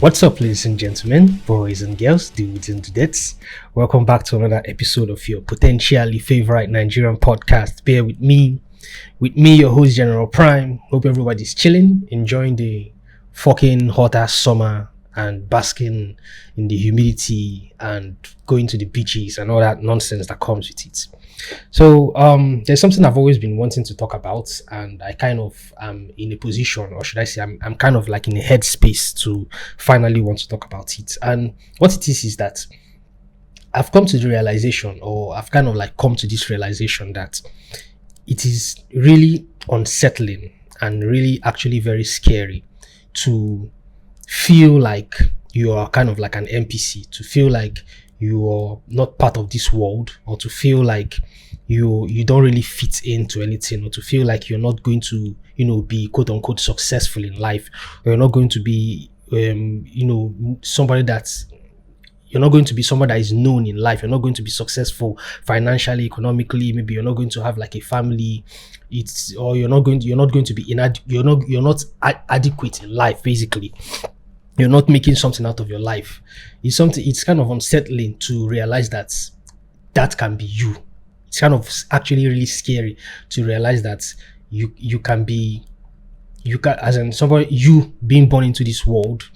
What's up, ladies and gentlemen, boys and girls, dudes and dudettes? Welcome back to another episode of your potentially favorite Nigerian podcast. Bear with me, your host General Prime. Hope everybody's chilling, enjoying the fucking hot ass summer and basking in the humidity and going to the beaches and all that nonsense that comes with it. So there's something I've always been wanting to talk about, and I kind of am in a position, or should I say I'm kind of like in a headspace to finally want to talk about it. And what it is that I've come to the realization, or I've kind of like come to this realization that it is really unsettling and really actually very scary to feel like you are kind of like an NPC, to feel like you are not part of this world, or to feel like you don't really fit into anything, or to feel like you're not going to be quote unquote successful in life, or you're not going to be somebody that's you're not going to be somebody that is known in life. You're not going to be successful financially, economically. Maybe you're not going to have like a family. You're not going to be you're not adequate in life. Basically, you're not making something out of your life. It's kind of unsettling to realize that can be you. It's kind of actually really scary to realize that you can as in somebody, you being born into this world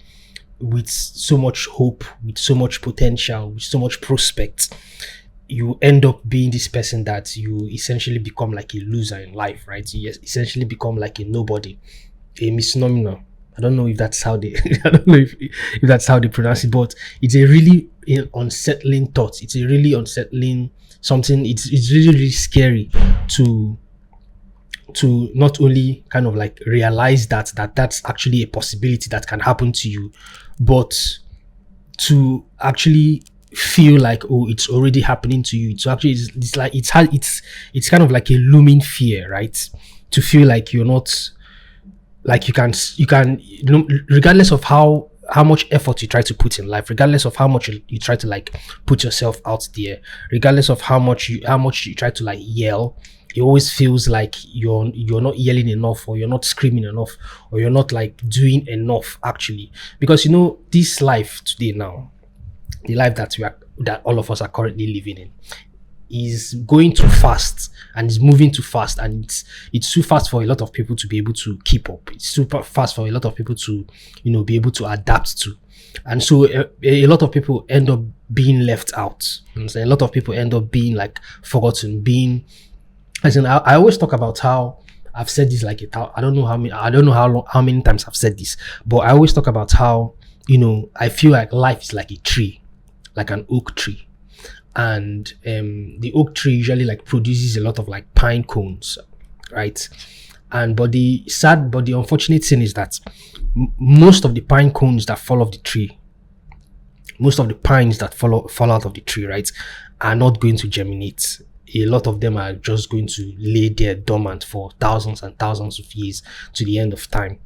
with so much hope, with so much potential, with so much prospect, you end up being this person that you essentially become like a loser in life, right? You essentially become like a nobody, a misnomer. I don't know if that's how they I don't know if that's how they pronounce it, but it's a really unsettling thought. It's a really unsettling something. It's really, really scary to not only kind of like realize that's actually a possibility that can happen to you, but to actually feel like, oh, it's already happening to you. So actually it's kind of like a looming fear, right? To feel like you're not, like you can regardless of how much effort you try to put in life, regardless of how much you try to like put yourself out there, regardless of how much you try to like yell, it always feels like you're not yelling enough, or you're not screaming enough, or you're not like doing enough actually. Because this life today now, the life that all of us are currently living in, is going too fast and is moving too fast, and it's too fast for a lot of people to be able to keep up. It's super fast for a lot of people to be able to adapt to. And so a lot of people end up being left out. And so a lot of people end up being like forgotten, I always talk about how I've said this like I don't know how many times I've said this, but I always talk about how I feel like life is like a tree, like an oak tree, and the oak tree usually like produces a lot of like pine cones, right? But the unfortunate thing is that most of the pine cones that fall off the tree, most of the pines that fall out of the tree, right, are not going to germinate. A lot of them are just going to lay there dormant for thousands and thousands of years to the end of time.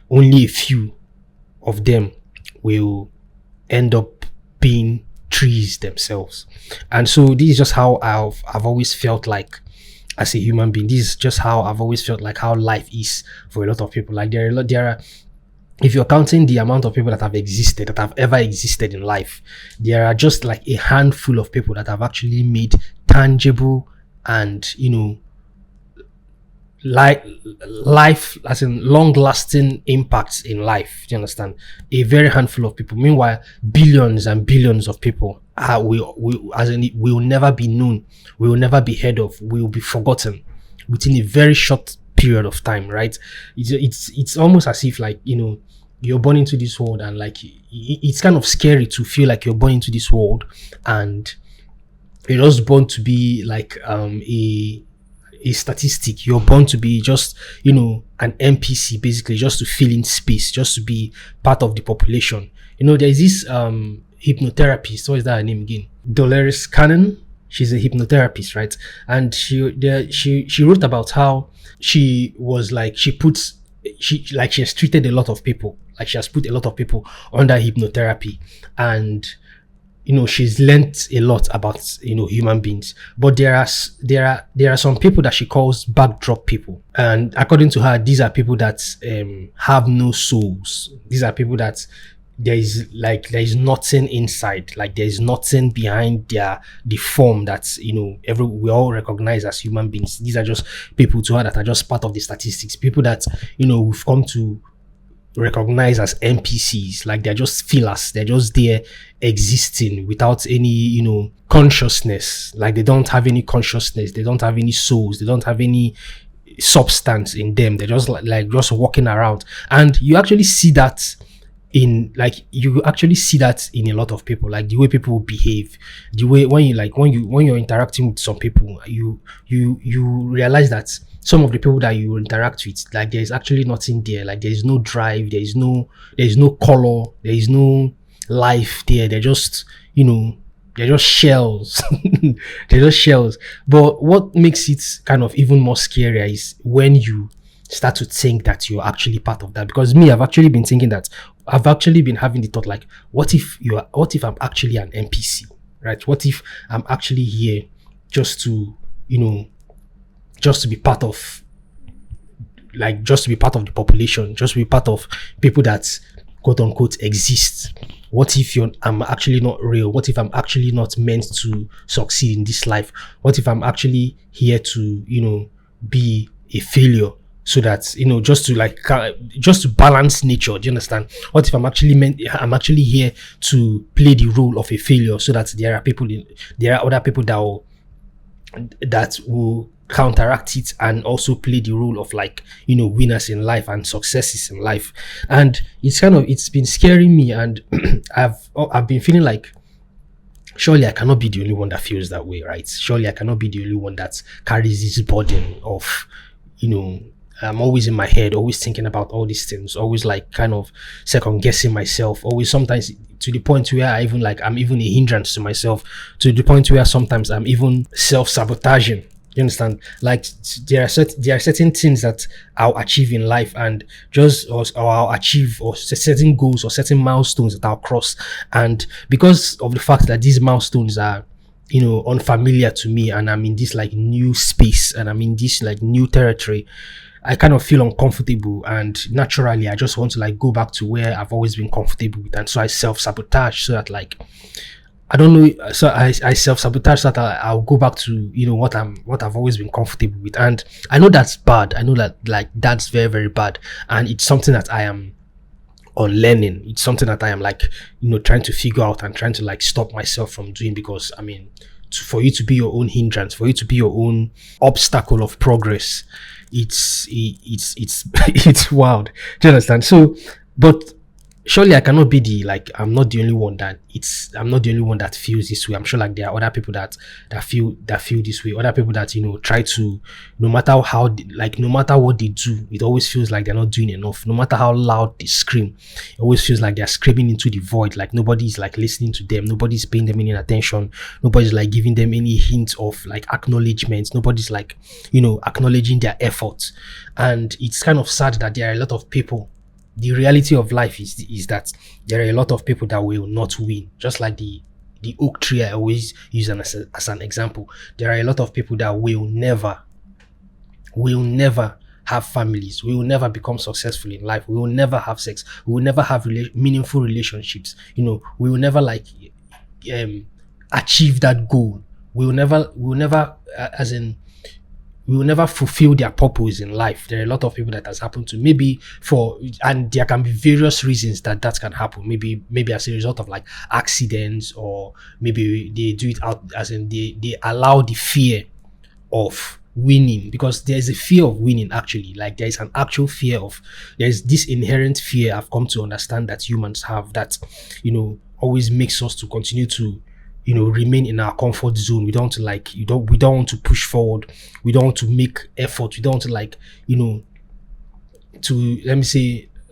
Only a few of them will end up being trees themselves. And so this is just how I've always felt like as a human being. This is just how I've always felt like how life is for a lot of people. Like there are, if you're counting the amount of people that have ever existed in life, there are just like a handful of people that have actually made tangible and life as in long-lasting impacts in life. Do you understand? A very handful of people. Meanwhile, billions and billions of people will never be known, will never be heard of, will be forgotten within a very short period of time, right? It's almost as if like you're born into this world, and like it's kind of scary to feel like you're born into this world and you're just born to be like a statistic. You're born to be just an NPC, basically, just to fill in space, just to be part of the population. There's this hypnotherapist. What is that her name again? Dolores Cannon. She's a hypnotherapist, right? And she wrote about how she was like she has treated a lot of people, like she has put a lot of people under hypnotherapy, and she's learnt a lot about human beings. But there are some people that she calls backdrop people, and according to her, these are people that have no souls. These are people that there is nothing inside, like there is nothing behind the form that every we all recognize as human beings. These are just people to her that are just part of the statistics, people that we've come to recognize as NPCs, like they're just fillers, they're just there existing without any consciousness, like they don't have any consciousness, they don't have any souls, they don't have any substance in them, they're just like just walking around. And you actually see that in a lot of people, like the way people behave, the way when you're interacting with some people, you realize that some of the people that you interact with, like there's actually nothing there, like there is no drive, there is no color, there is no life there. They're just shells. They're just shells. But what makes it kind of even more scarier is when you start to think that you're actually part of that. Because me, I've actually been thinking that, I've actually been having the thought, like, what if I'm actually an NPC, right? What if I'm actually here just to just to be part of, like, just to be part of the population, just to be part of people that quote unquote exist. What if I'm actually not real? What if I'm actually not meant to succeed in this life? What if I'm actually here to be a failure, so that just to balance nature? Do you understand? What if I'm actually here to play the role of a failure, so that there are other people that will counteract it and also play the role of, like, winners in life and successes in life. And it's been scaring me, and I've been feeling like, surely I cannot be the only one that feels that way, right? Surely I cannot be the only one that carries this burden of, I'm always in my head, always thinking about all these things, always like kind of second guessing myself, always, sometimes to the point where I'm even a hindrance to myself, to the point where sometimes I'm even self-sabotaging. You understand? Like, there are certain things that I'll achieve in life, and or I'll achieve, or certain goals or certain milestones that I'll cross. And because of the fact that these milestones are unfamiliar to me, and I'm in this like new space, and I'm in this like new territory, I kind of feel uncomfortable, and naturally I just want to like go back to where I've always been comfortable with. And so I self-sabotage, so that, like, I don't know. So I self-sabotage so that I'll go back to what I've always been comfortable with. And I know that's bad. I know that, like, that's very, very bad. And it's something that I am unlearning. It's something that I am, like, trying to figure out and trying to like stop myself from doing. Because I mean, for you to be your own hindrance, for you to be your own obstacle of progress, it's it's wild. Do you understand? So, but surely I cannot be I'm not the only one that feels this way. I'm sure, like, there are other people that feel this way, other people that try to, no matter how, like, no matter what they do, it always feels like they're not doing enough. No matter how loud they scream, it always feels like they're screaming into the void, like nobody's like listening to them, nobody's paying them any attention, nobody's like giving them any hint of like acknowledgement, nobody's like acknowledging their efforts. And it's kind of sad that there are a lot of people. The reality of life is that there are a lot of people that will not win. Just like the oak tree I always use as an example. There are a lot of people that will never have families. We will never become successful in life. We will never have sex. We will never have meaningful relationships. We will never achieve that goal. We will never we will never fulfill their purpose in life. There are a lot of people that has happened to, and there can be various reasons that can happen. Maybe as a result of like accidents, or maybe they do it out as in they allow the fear of winning, because there's a fear of winning actually. Like, there is an actual there's this inherent fear I've come to understand that humans have, that always makes us to continue to remain in our comfort zone. We don't want to push forward. We don't want to make effort. We don't want to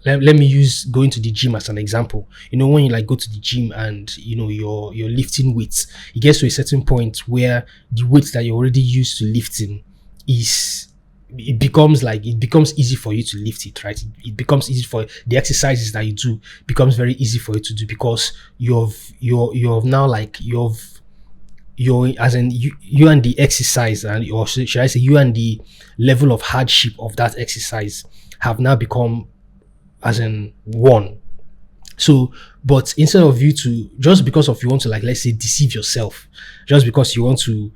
let me use going to the gym as an example. When you like go to the gym and you're lifting weights, it gets to a certain point where the weights that you're already used to lifting it becomes easy for you to lift it, right? It becomes easy for the exercises that you do, becomes very easy for you to do, because you're as in you and the exercise, or should I say you and the level of hardship of that exercise have now become as in one. So, but instead of you to, just because of you want to, like, let's say, deceive yourself, just because you want to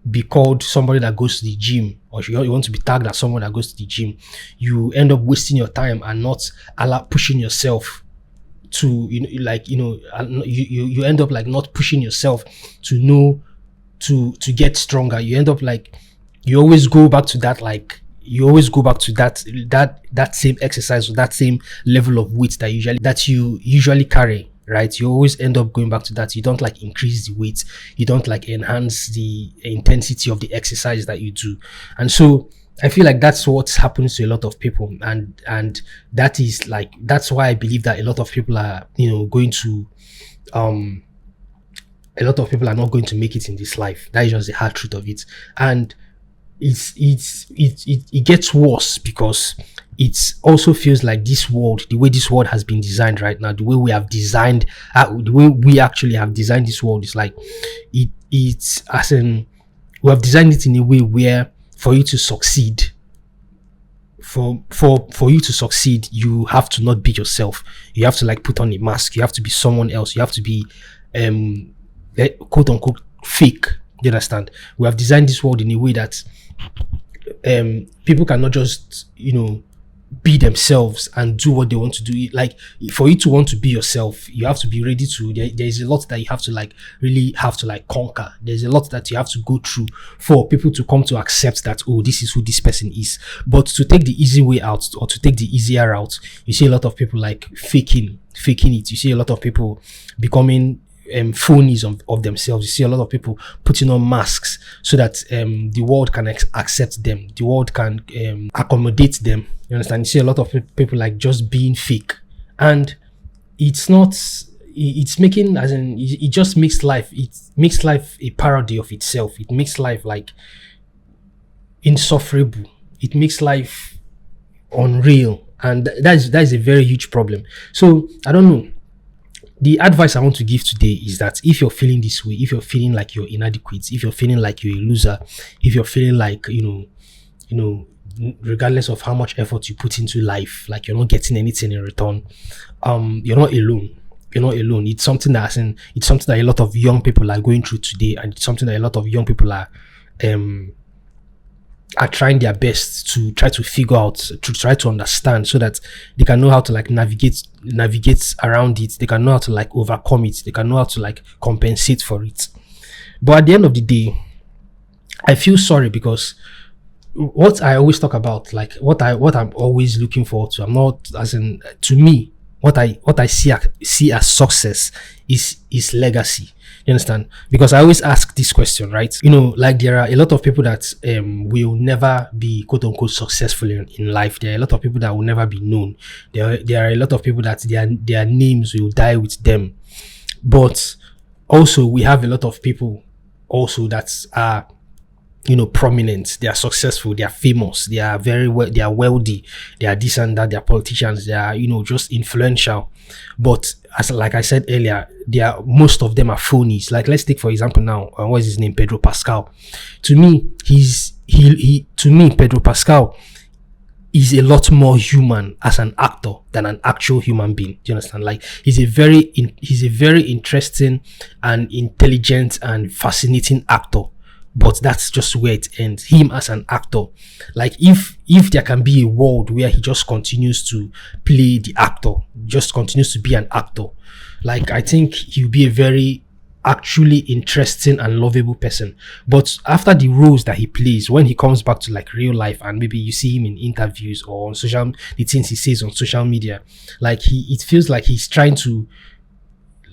be called somebody that goes to the gym, or you want to be tagged as someone that goes to the gym, you end up wasting your time and not allow pushing yourself to, you end up like not pushing yourself to know, to get stronger. You end up like, you always go back to that, like, you always go back to that same exercise, or that same level of weight that you usually carry, right? You always end up going back to that. You don't like increase the weight, you don't like enhance the intensity of the exercise that you do. And so I feel like that's what happens to a lot of people, and that is like, that's why I believe that a lot of people are, going to um a lot of people are not going to make it in this life. That is just the hard truth of it. And it gets worse, because it also feels like this world, the way this world has been designed right now, the way we have designed, the way we actually have designed this world, is like, it's as in, we have designed it in a way where, for you to succeed, for you to succeed, you have to not be yourself. You have to like put on a mask. You have to be someone else. You have to be quote unquote fake. You understand? We have designed this world in a way that people cannot just, be themselves and do what they want to do. Like, for you to want to be yourself, you have to be ready to, there's a lot that you have to like, really have to like conquer. There's a lot that you have to go through for people to come to accept that, oh, this is who this person is. But to take the easy way out, or to take the easier route, you see a lot of people like faking it. You see a lot of people becoming phonies of themselves. You see a lot of people putting on masks so that the world can accept them, the world can accommodate them. You understand? You see a lot of people like just being fake, and it's not, it's making, as in, it just makes life, it makes life a parody of itself. It makes life like insufferable. It makes life unreal, and that is a very huge problem. So I don't know. The advice I want to give today is that if you're feeling this way, if you're feeling like you're inadequate, if you're feeling like you're a loser, if you're feeling like, regardless of how much effort you put into life, like you're not getting anything in return, you're not alone. You're not alone. It's something it's something that a lot of young people are going through today, and it's something that a lot of young people are trying their best to try to figure out, to try to understand, so that they can know how to like navigate around it. They can know how to like overcome it. They can know how to like compensate for it. But at the end of the day, I feel sorry, because what I always talk about, like what I'm always looking forward to, I'm not, as in, to me, what I see as success is legacy. You understand? Because I always ask this question, right? Like, there are a lot of people that will never be quote unquote successful in life. There are a lot of people that will never be known. There are a lot of people that their names will die with them. But also, we have a lot of people also that are, prominent. They are successful, they are famous, they are they are wealthy, they are this and that, they are politicians, they are, just influential. But as like I said earlier, most of them are phonies. Like, let's take for example now, what is his name? Pedro Pascal. To me, Pedro Pascal is a lot more human as an actor than an actual human being. Do you understand? Like, he's a very interesting and intelligent and fascinating actor. But that's just where it ends. Him as an actor, like, if there can be a world where he just continues to play the actor, just continues to be an actor, like, I think he'll be a very actually interesting and lovable person. But after the roles that he plays, when he comes back to like real life, and maybe you see him in interviews or on the things he says on social media, like, it feels like he's trying to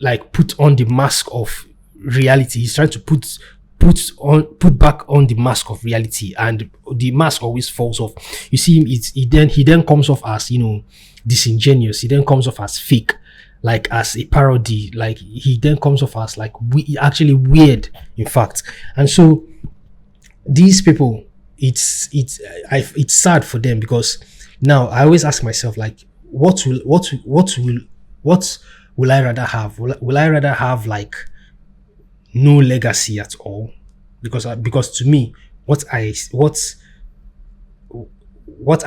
like put on the mask of reality. He's trying to put back on the mask of reality, and the mask always falls off. You see him, he then comes off as, disingenuous. He then comes off as fake, like as a parody. Like, he then comes off as like actually weird, in fact. And so these people, it's sad for them, because now I always ask myself, like, what will I rather have? Will I rather have like no legacy at all? Because to me, what I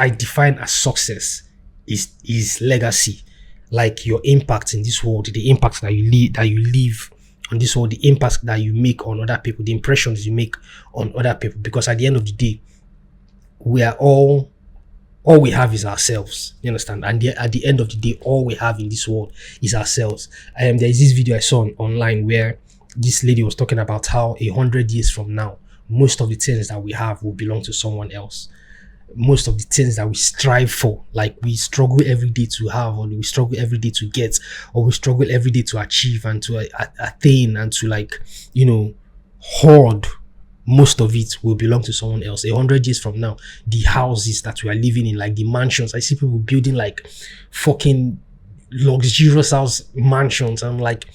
define as success is legacy. like your impact in this world, the impact that you leave on this world, the impact that you make on other people, the impressions you make on other people. Because at the end of the day, we are all we have is ourselves. You understand? And at the end of the day, all we have in this world is ourselves. There is this video I saw online where this lady was talking about how 100 years from now, most of the things that we have will belong to someone else. Most of the things that we strive for, like we struggle every day to have, or we struggle every day to get, or we struggle every day to achieve and to attain and to, like, hoard, most of it will belong to someone else. 100 years from now, the houses that we are living in, like the mansions, I see people building like fucking luxurious house mansions. I'm like,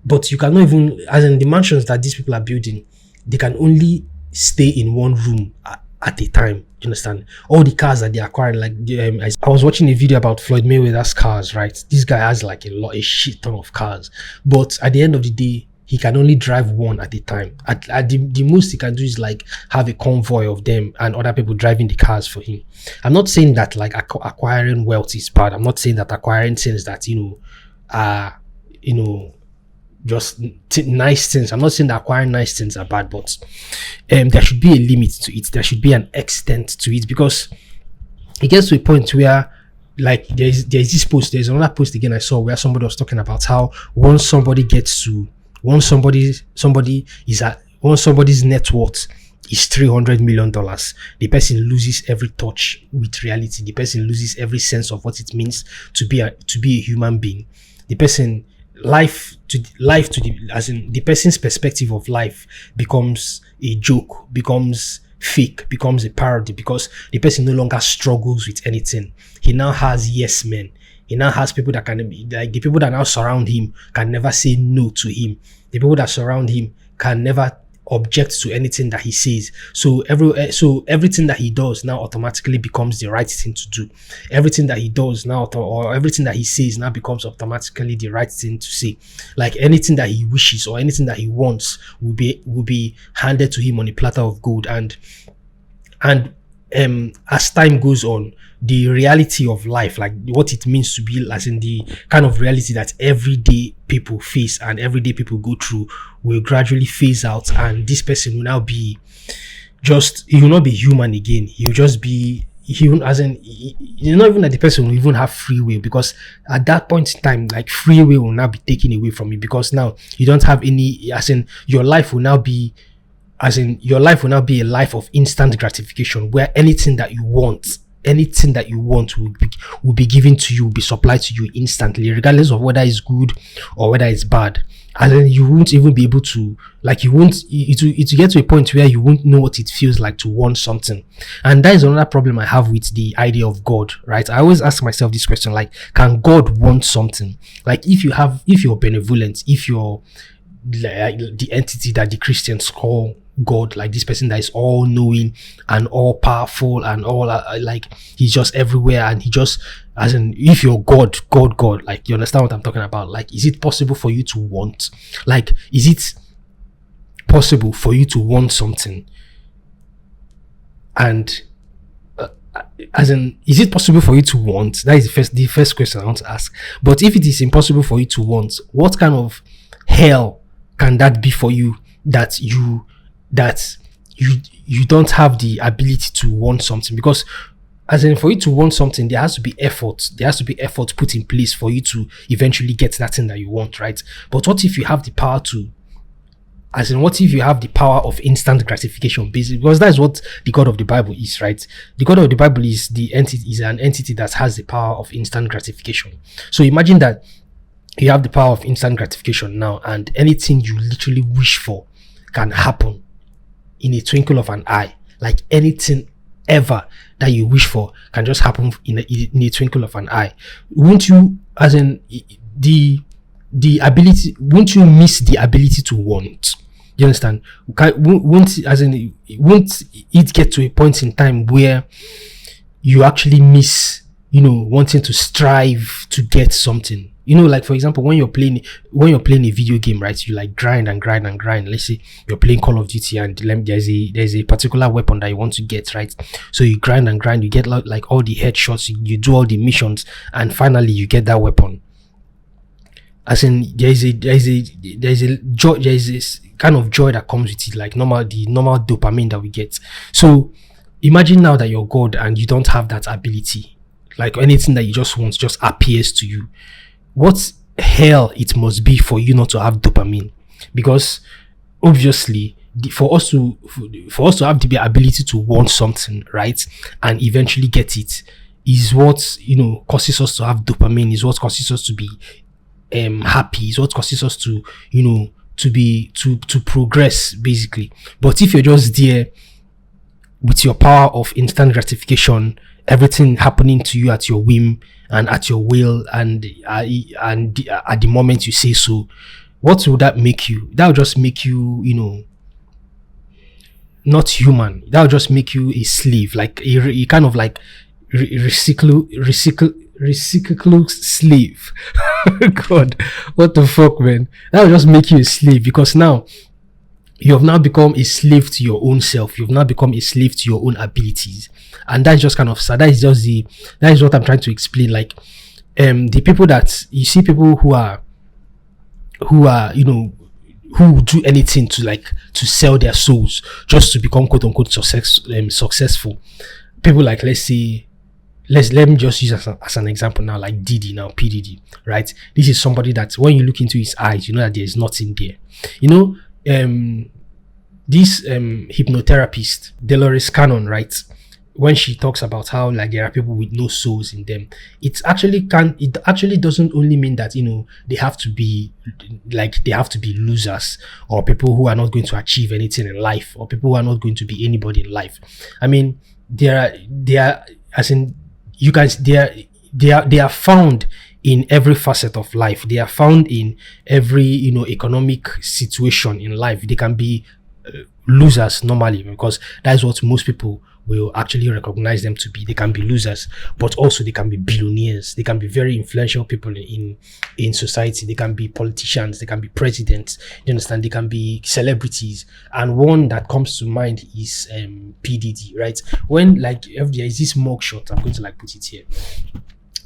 but you cannot even, as in the mansions that these people are building, they can only stay in one room at a time. You understand? All the cars that they acquire, like I was watching a video about Floyd Mayweather's cars, right? This guy has like a shit ton of cars, but at the end of the day, he can only drive one at a time. At the most he can do is like have a convoy of them and other people driving the cars for him. I'm not saying that like acquiring wealth is bad. I'm not saying that acquiring things that are just nice things. I'm not saying that acquiring nice things are bad, but there should be a limit to it. There should be an extent to it, because it gets to a point where, like, there's this post, there's another post again I saw where somebody was talking about how once somebody's net worth is $300 million, the person loses every touch with reality. The person loses every sense of what it means to be a human being. The person the person's perspective of life becomes a joke, becomes fake, becomes a parody, because the person no longer struggles with anything. He now has yes men. He now has people that can be like, the people that now surround him can never say no to him. The people that surround him can never object to anything that he says. So everything that he does now automatically becomes the right thing to do. Everything that he does now, or everything that he says now, becomes automatically the right thing to say. Like anything that he wishes or anything that he wants will be handed to him on a platter of gold. And as time goes on, the reality of life, like what it means to be, as in the kind of reality that everyday people face and everyday people go through, will gradually phase out, and this person will now be he will not be human again. He'll just be not even that the person will even have free will, because at that point in time, like, free will now be taken away from you, because now you don't have any, your life will now be a life of instant gratification, where anything that you want will be given to you, will be supplied to you instantly, regardless of whether it's good or whether it's bad. And then you won't even be able to, like, it will get to a point where you won't know what it feels like to want something. And that is another problem I have with the idea of God, right? I always ask myself this question, like, can God want something? Like, if you're benevolent, if you're like the entity that the Christians call God, like this person that is all knowing and all powerful and all like, he's just everywhere, and he just, as in, if you're God, like, you understand what I'm talking about? Like, is it possible for you to want? Like, is it possible for you to want something? And is it possible for you to want? That is the first question I want to ask. But if it is impossible for you to want, what kind of hell can that be for you, that you don't have the ability to want something? Because, as in, for you to want something, there has to be effort put in place for you to eventually get that thing that you want, right? But what if you have the power of instant gratification, basically? Because that's what the God of the Bible is, right? The God of the Bible is an entity that has the power of instant gratification. So imagine that you have the power of instant gratification now, and anything you literally wish for can happen in a twinkle of an eye. Like, anything ever that you wish for can just happen in a twinkle of an eye. Won't you, as in the ability, won't you miss the ability to want? You understand? Won't it get to a point in time where you actually miss, wanting to strive to get something? Like, for example, when you're playing a video game, right? You like grind and grind and grind. Let's say you're playing Call of Duty, and there's a particular weapon that you want to get, right? So you grind and grind, you get like all the headshots, you do all the missions, and finally you get that weapon. As in, there is a joy, there is this kind of joy that comes with it, like the normal dopamine that we get. So imagine now that you're God and you don't have that ability, like anything that you just want just appears to you. What hell it must be for you not to have dopamine? Because obviously, for us to have the ability to want something, right, and eventually get it, is what causes us to have dopamine, is what causes us to be happy, is what causes us to to progress, basically. But if you're just there with your power of instant gratification, everything happening to you at your whim and at your will, and at the moment you say so, what will that make you? That will just make you, not human. That will just make you a slave, like a kind of like recycle slave. God, what the fuck, man? That will just make you a slave, because now you have now become a slave to your own self. You've now become a slave to your own abilities, and that's just kind of sad. That is what I'm trying to explain. Like, the people that you see, people who are who would do anything to sell their souls just to become quote unquote successful. People like, let's say, let me just use as an example now, like Diddy now, P Diddy, right? This is somebody that when you look into his eyes, you know that there is nothing there. This hypnotherapist Dolores Cannon, right? When she talks about how like there are people with no souls in them, it actually doesn't only mean that they have to be losers, or people who are not going to achieve anything in life, or people who are not going to be anybody in life. I mean, they are as in, you guys, they are found in every facet of life. They are found in every economic situation in life. They can be losers normally, because that is what most people will actually recognize them to be. They can be losers, but also they can be billionaires. They can be very influential people in society. They can be politicians. They can be presidents. You understand? They can be celebrities. And one that comes to mind is P Diddy, right? When like there is this mugshot, I'm going to like put it here.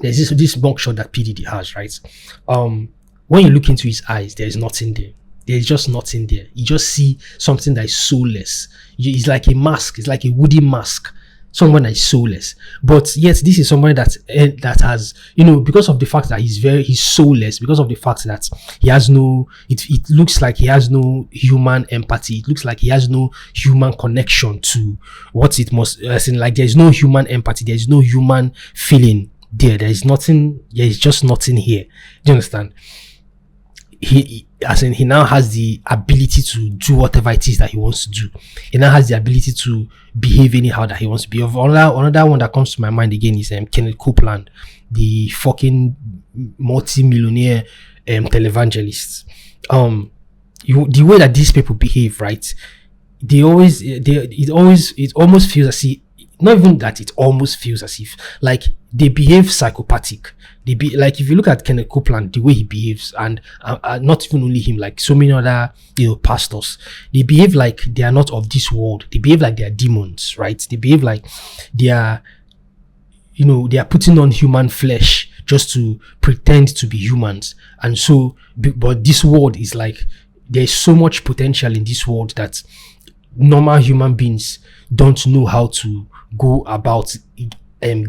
There's this mugshot that P Diddy has, right? When you look into his eyes, there is nothing there. There's just nothing there. You just see something that is soulless. It's like a mask. It's like a woody mask. Someone that is soulless. But yet, this is someone that has, because of the fact that he's soulless, because of the fact that he has no, it looks like he has no human empathy. It looks like he has no human connection to what it must, as in like there's no human empathy. There's no human feeling there. There is nothing. There is just nothing here. Do you understand? He now has the ability to do whatever it is that he wants to do. He now has the ability to behave anyhow that he wants to behave. Another one that comes to my mind again is Kenneth Copeland, the fucking multi-millionaire televangelist. The way that these people behave, right? It almost feels as if, not even that, it almost feels as if like they behave psychopathic. Like, if you look at Kenneth Copeland, the way he behaves, and not even only him, like so many other pastors, they behave like they are not of this world. They behave like they are demons, right? They behave like they are putting on human flesh just to pretend to be humans. And so, but this world is like, there's so much potential in this world that normal human beings don't know how to go about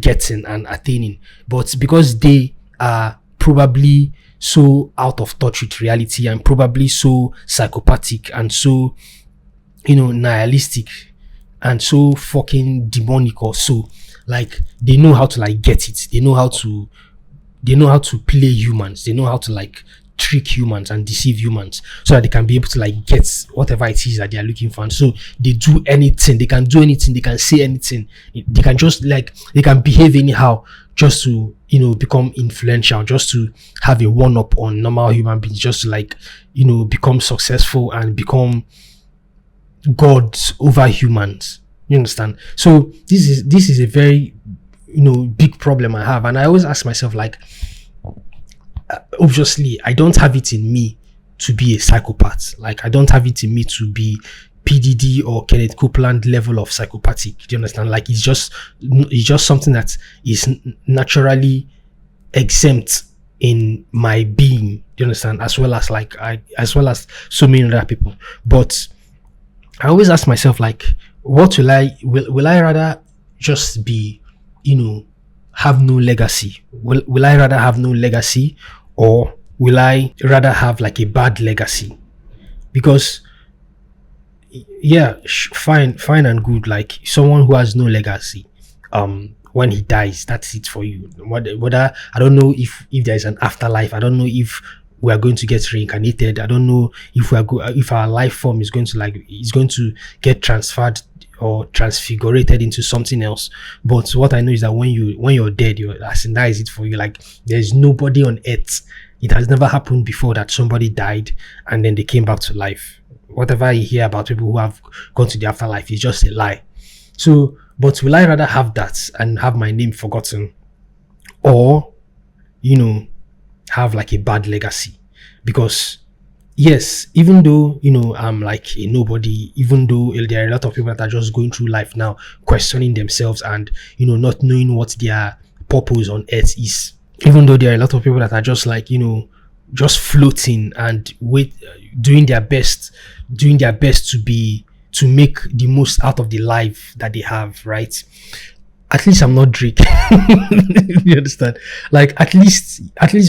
getting and attaining. But because they are probably so out of touch with reality, and probably so psychopathic, and so nihilistic, and so fucking demonic, or so, like, they know how to like get it. They know how to play humans. They know how to like trick humans and deceive humans, so that they can be able to like get whatever it is that they are looking for. And so they do anything, they can do anything, they can say anything, they can just like, they can behave anyhow just to become influential, just to have a one-up on normal human beings, just to like become successful and become gods over humans. You understand? So this is a very big problem I have, and I always ask myself, like, obviously I don't have it in me to be a psychopath. Like, I don't have it in me to be PDD or Kenneth Copeland level of psychopathic. Do you understand? Like, it's just something that is naturally exempt in my being. Do you understand? As well as as well as so many other people. But I always ask myself, like, what will I rather just be, have no legacy? Will I rather have no legacy, or will I rather have like a bad legacy? Because yeah, fine and good. Like someone who has no legacy, when he dies, that's it for you. Whether I don't know if there is an afterlife. I don't know if we are going to get reincarnated. I don't know if if our life form is going to get transferred or transfigurated into something else. But what I know is that when you're dead, as in that is it for you. Like there's nobody on earth. It has never happened before that somebody died and then they came back to life. Whatever you hear about people who have gone to the afterlife is just a lie. So, but will I rather have that and have my name forgotten, or have like a bad legacy? Because yes, even though I'm like a nobody, even though there are a lot of people that are just going through life now questioning themselves and not knowing what their purpose on earth is, even though there are a lot of people that are just like just floating and doing their best to make the most out of the life that they have, right? At least I'm not Drake. You understand? Like at least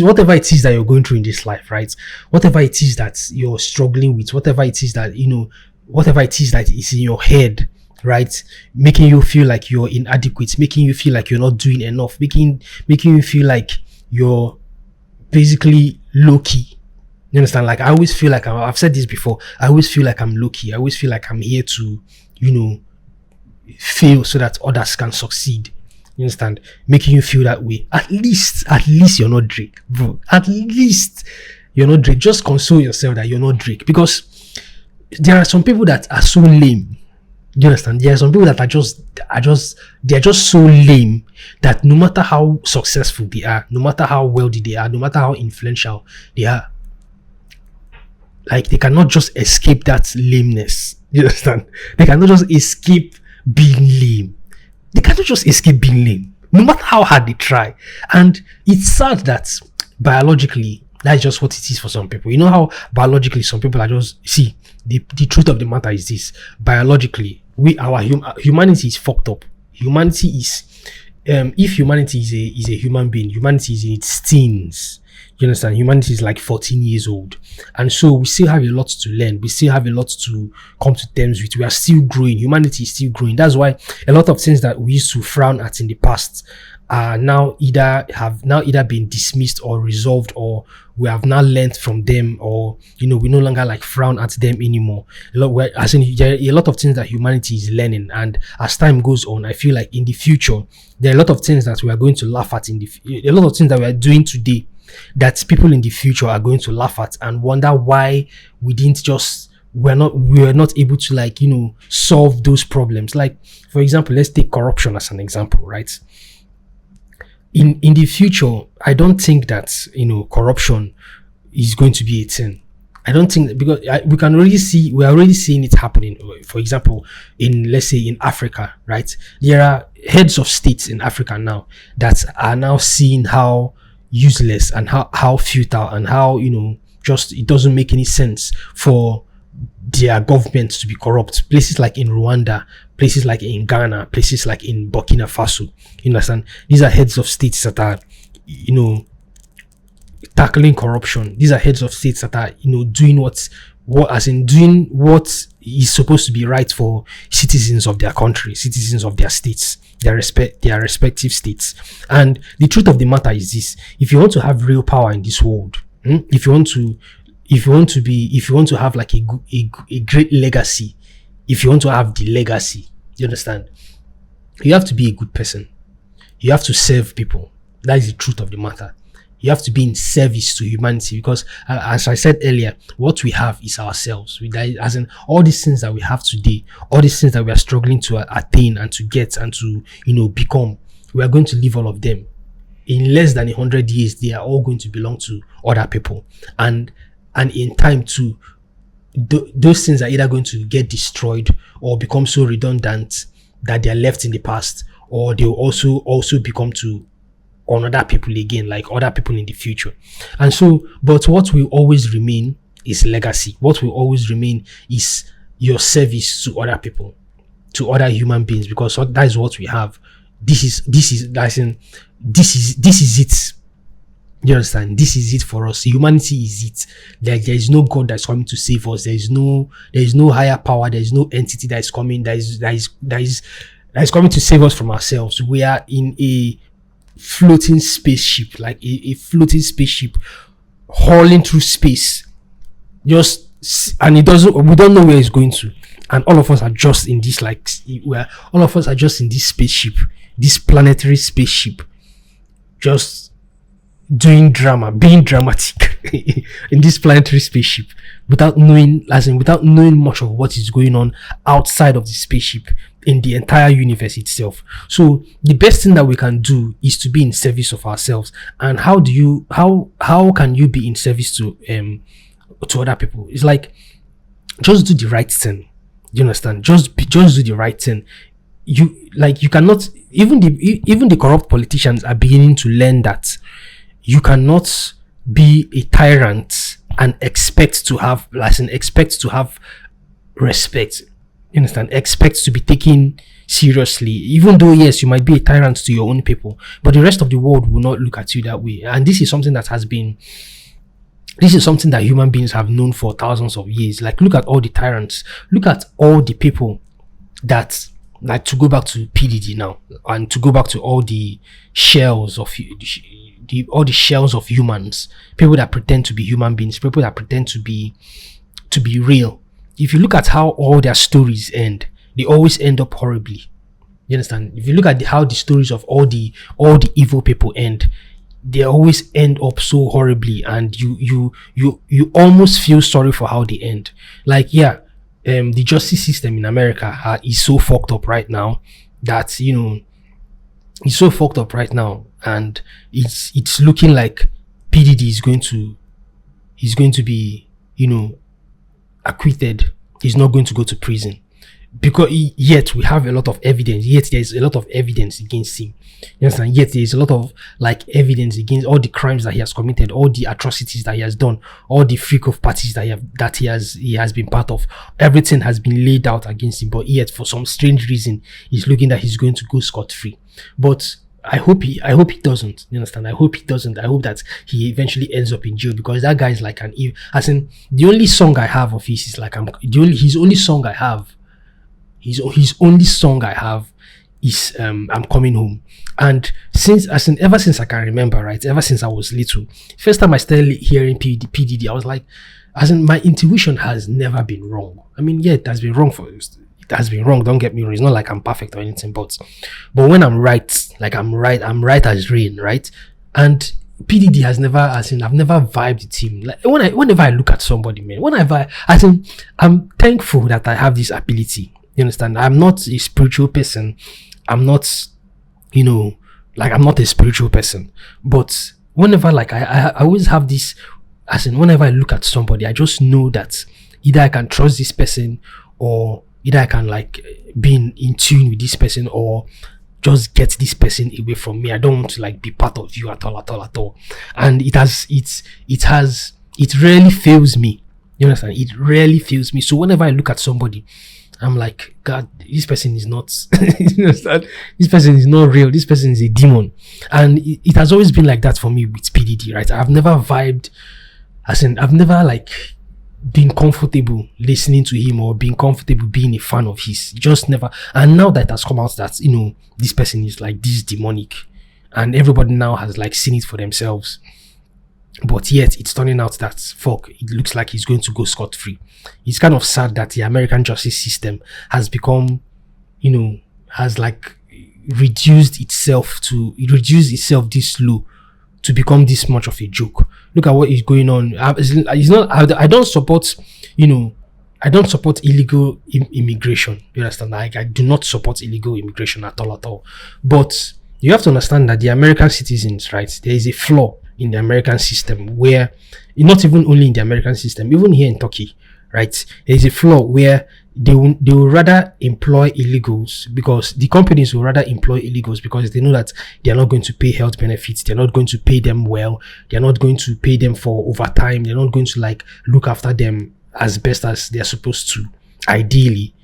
whatever it is that you're going through in this life, right? Whatever it is that you're struggling with, whatever it is that is in your head, right? Making you feel like you're inadequate, making you feel like you're not doing enough, making you feel like you're basically low key. You understand? Like I always feel like I've said this before. I always feel like I'm low key. I always feel like I'm here to, fail so that others can succeed. You understand? Making you feel that way. At least you're not Drake, bro. At least you're not Drake. Just console yourself that you're not Drake, because there are some people that are so lame. You understand? There are some people that they're just so lame that no matter how successful they are, no matter how wealthy they are, no matter how influential they are, like they cannot just escape that lameness. You understand? They cannot just escape being lame. They cannot just escape being lame, no matter how hard they try. And it's sad that biologically, that's just what it is for some people. You know how biologically some people are just the truth of the matter is this: biologically, humanity is fucked up. Humanity is if humanity is a human being, humanity is in its teens. You understand? Humanity is like 14 years old. And so we still have a lot to learn. We still have a lot to come to terms with. We are still growing. Humanity is still growing. That's why a lot of things that we used to frown at in the past are now either been dismissed or resolved, or we have now learned from them, or we no longer like frown at them anymore. There are a lot of things that humanity is learning, and as time goes on, I feel like in the future there are a lot of things that we are going to laugh at a lot of things that we are doing today that people in the future are going to laugh at and wonder why we were not able to solve those problems. Like, for example, let's take corruption as an example, right? In the future, I don't think that corruption is going to be a thing. I don't think, because we're already seeing it happening. For example, let's say in Africa, right? There are heads of states in Africa now that are now seeing how useless and how futile and how just it doesn't make any sense for their government to be corrupt. Places like in Rwanda, places like in Ghana, places like in Burkina Faso, you understand? These are heads of states that are tackling corruption. These are heads of states that are doing doing what is supposed to be right for citizens of their country, citizens of their states, their respective states. And the truth of the matter is this: if you want to have real power in this world, if you want to have like a great legacy, if you want to have the legacy, you understand, you have to be a good person. You have to serve people. That is the truth of the matter. You have to be in service to humanity, because as I said earlier, what we have is ourselves. As in all these things that we have today, all these things that we are struggling to attain and to get and to become, we are going to leave all of them. In less than 100 years, they are all going to belong to other people, and in time too, those things are either going to get destroyed or become so redundant that they are left in the past, or they will also become to on other people again, like other people in the future. And so, but what will always remain is legacy. What will always remain is your service to other people, to other human beings, because that is what we have. This is it. You understand? This is it for us. Humanity is it. There is no God that's coming to save us. There is no higher power. There is no entity that is coming. That is coming to save us from ourselves. We are in a floating spaceship, like a floating spaceship, hauling through space. And we don't know where it's going to. And all of us are just in this, all of us are just in this spaceship, this planetary spaceship, just doing drama, being dramatic in this planetary spaceship, without knowing much of what is going on outside of the spaceship, in the entire universe itself. So the best thing that we can do is to be in service of ourselves. And how can you be in service to other people? It's like, just do the right thing. You understand? Just do the right thing. You cannot, even the corrupt politicians are beginning to learn that you cannot be a tyrant and expect to have respect. You understand? Expect to be taken seriously, even though yes, you might be a tyrant to your own people, but the rest of the world will not look at you that way. And this is something that human beings have known for thousands of years. Like, look at all the tyrants, look at all the people that, like, to go back to PDD now, and to go back to all the shells of humans, people that pretend to be human beings, people that pretend to be real. If you look at how all their stories end, they always end up horribly. You understand? If you look at how the stories of all the evil people end, they always end up so horribly, and you almost feel sorry for how they end. Like, the justice system in America is so fucked up right now that, it's so fucked up right now, and it's looking like PDD is going to be, acquitted. He's not going to go to prison, because yet we have a lot of evidence. Yet there is a lot of evidence against him. You understand? Yet there is a lot of evidence against all the crimes that he has committed, all the atrocities that he has done, all the freak of parties that he has been part of. Everything has been laid out against him, but yet for some strange reason, he's looking that he's going to go scot-free. But I hope he doesn't. You understand? I hope he doesn't. I hope that he eventually ends up in jail, because that guy is like an evil. As in, the only song I have of his is his only song I have. His only song I have is I'm Coming Home. And ever since I can remember, right? Ever since I was little, first time I started hearing PDD, I was like, my intuition has never been wrong. I mean, yeah, it has been wrong it has been wrong. Don't get me wrong. It's not like I'm perfect or anything, but when I'm right, I'm right as rain, right? And PDD has never, I've never vibed with him. Like, whenever I look at somebody, man, I'm thankful that I have this ability. You understand? I'm not a spiritual person. I'm not, I'm not a spiritual person. But whenever, I always have this, whenever I look at somebody, I just know that either I can trust this person, or either I can be in tune with this person, or just get this person away from me. I don't want to be part of you at all. And it rarely fails me. You understand? It rarely fails me. So whenever I look at somebody, I'm like, God, this person is not, you understand? This person is not real. This person is a demon. And it has always been like that for me with PDD, right? I've never vibed, I've never been comfortable listening to him, or being comfortable being a fan of his. Just never. And now that it has come out that, this person is this demonic, and everybody now has seen it for themselves. But yet it's turning out that it looks like he's going to go scot-free. It's kind of sad that the American justice system has become, has reduced itself this low to become this much of a joke. Look at what is going on. I don't support, I don't support illegal immigration. You understand? I do not support illegal immigration at all. But you have to understand that the American citizens, right? There is a flaw in the American system where, not even only in the American system, even here in Turkey, right? There's a flaw where they will rather employ illegals, because the companies will rather employ illegals because they know that they are not going to pay health benefits, they're not going to pay them well, they're not going to pay them for overtime, they're not going to like look after them as best as they're supposed to, ideally.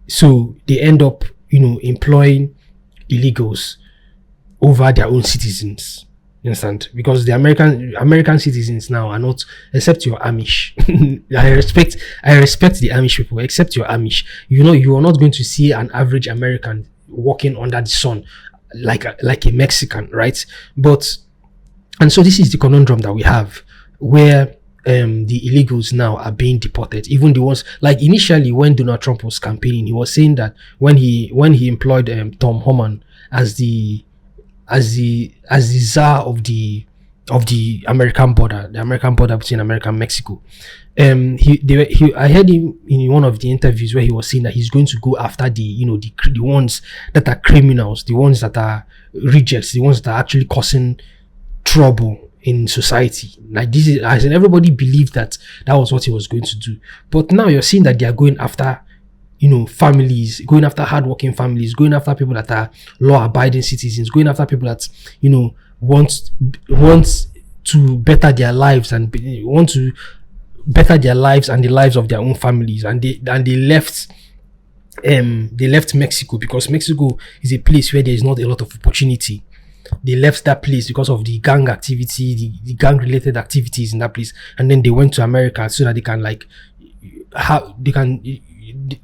So they end up, employing illegals over their own citizens. You understand? Because the American citizens now are not, except you're Amish. I respect the Amish people, except you're Amish. You are not going to see an average American walking under the sun like a Mexican, right? And so this is the conundrum that we have, where the illegals now are being deported. Even the ones, like initially when Donald Trump was campaigning, he was saying that when he employed Tom Homan as the czar of the American border, between America and Mexico. I heard him in one of the interviews where he was saying that he's going to go after the ones that are criminals, the ones that are rejects, the ones that are actually causing trouble in society. Like this is, as in, everybody believed that was what he was going to do. But now you're seeing that they are going after families, going after hardworking families, going after people that are law-abiding citizens, going after people that want to better their lives and want to better their lives and the lives of their own families. And they left Mexico, because Mexico is a place where there is not a lot of opportunity. They left that place because of the gang activity, the gang related activities in that place, and then they went to America so that they can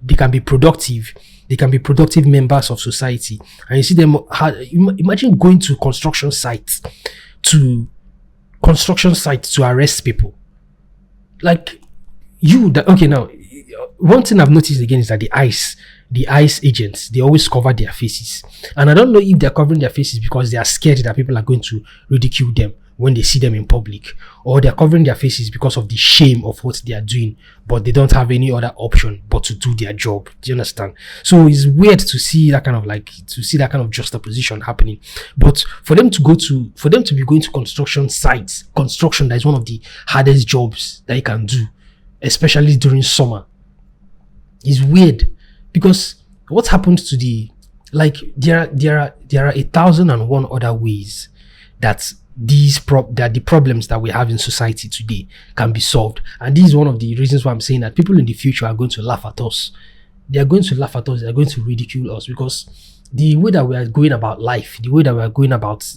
they can be productive. They can be productive members of society. And you see them, imagine going to construction sites to arrest people. Like now, one thing I've noticed again is that the ICE agents, they always cover their faces. And I don't know if they're covering their faces because they are scared that people are going to ridicule them when they see them in public, or they're covering their faces because of the shame of what they are doing, but they don't have any other option but to do their job. Do you understand? So it's weird to see that kind of juxtaposition happening. But for them to be going to construction sites, that is one of the hardest jobs that you can do, especially during summer, is weird. Because what happens to there are 1,001 other ways that the problems that we have in society today can be solved. And this is one of the reasons why I'm saying that people in the future are going to laugh at us. They are going to laugh at us. They are going to ridicule us, because the way that we are going about life, the way that we are going about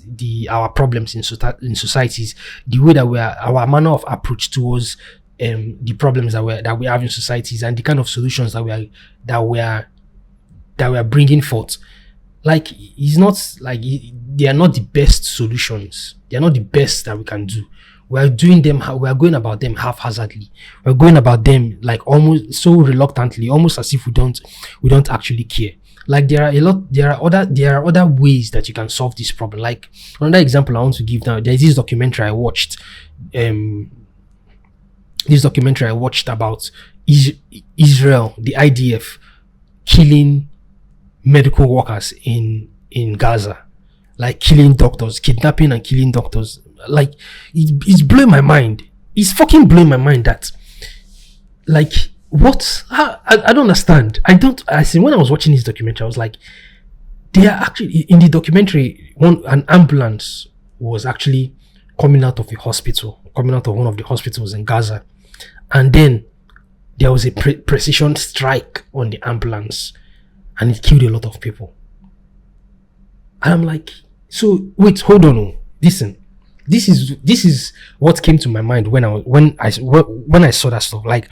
our problems in societies, the way that our manner of approach towards the problems that we have in societies, and the kind of solutions that we are bringing forth, like, it's not like they are not the best solutions. They are not the best that we can do. We are going about them haphazardly. We're going about them like almost so reluctantly, almost as if we don't actually care. Like there are other ways that you can solve this problem. Like another example I want to give now, there's this documentary I watched. About Israel, the IDF killing medical workers in Gaza, like killing doctors, kidnapping and killing doctors. Like it's blowing my mind. It's fucking blowing my mind that, like, what? I don't understand. When I was watching this documentary, I was like, they are actually in the documentary. An ambulance was actually coming out of one of the hospitals in Gaza, and then there was a precision strike on the ambulance, and it killed a lot of people. And I'm like, so wait, hold on, listen. This is what came to my mind when I saw that stuff. Like,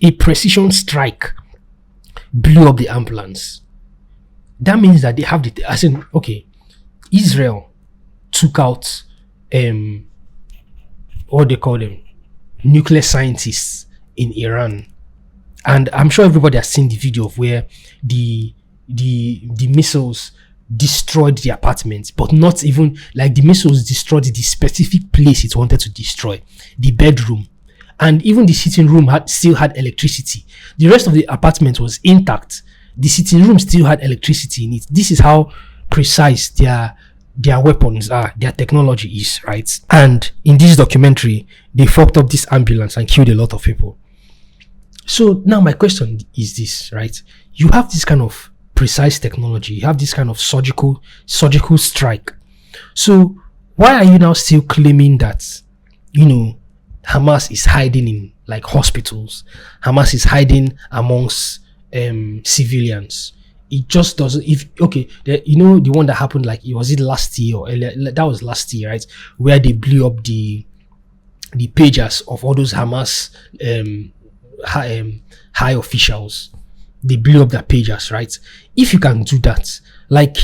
a precision strike blew up the ambulance. That means that they have Israel took out what they call them, nuclear scientists in Iran. And I'm sure everybody has seen the video of where the missiles destroyed the apartments, but not even like the missiles destroyed the specific place it wanted to destroy, the bedroom. And even the sitting room still had electricity. The rest of the apartment was intact. The sitting room still had electricity in it. This is how precise their weapons are, their technology is, right? And in this documentary, they fucked up this ambulance and killed a lot of people. So now my question is this, right? You have this kind of precise technology, you have this kind of surgical strike. So why are you now still claiming that, you know, Hamas is hiding in like hospitals? Hamas is hiding amongst civilians. It just doesn't. If okay, the one that happened, like it was it last year or earlier, that was last year, right? Where they blew up the pages of all those Hamas high officials. They blew up their pages, right? If you can do that, like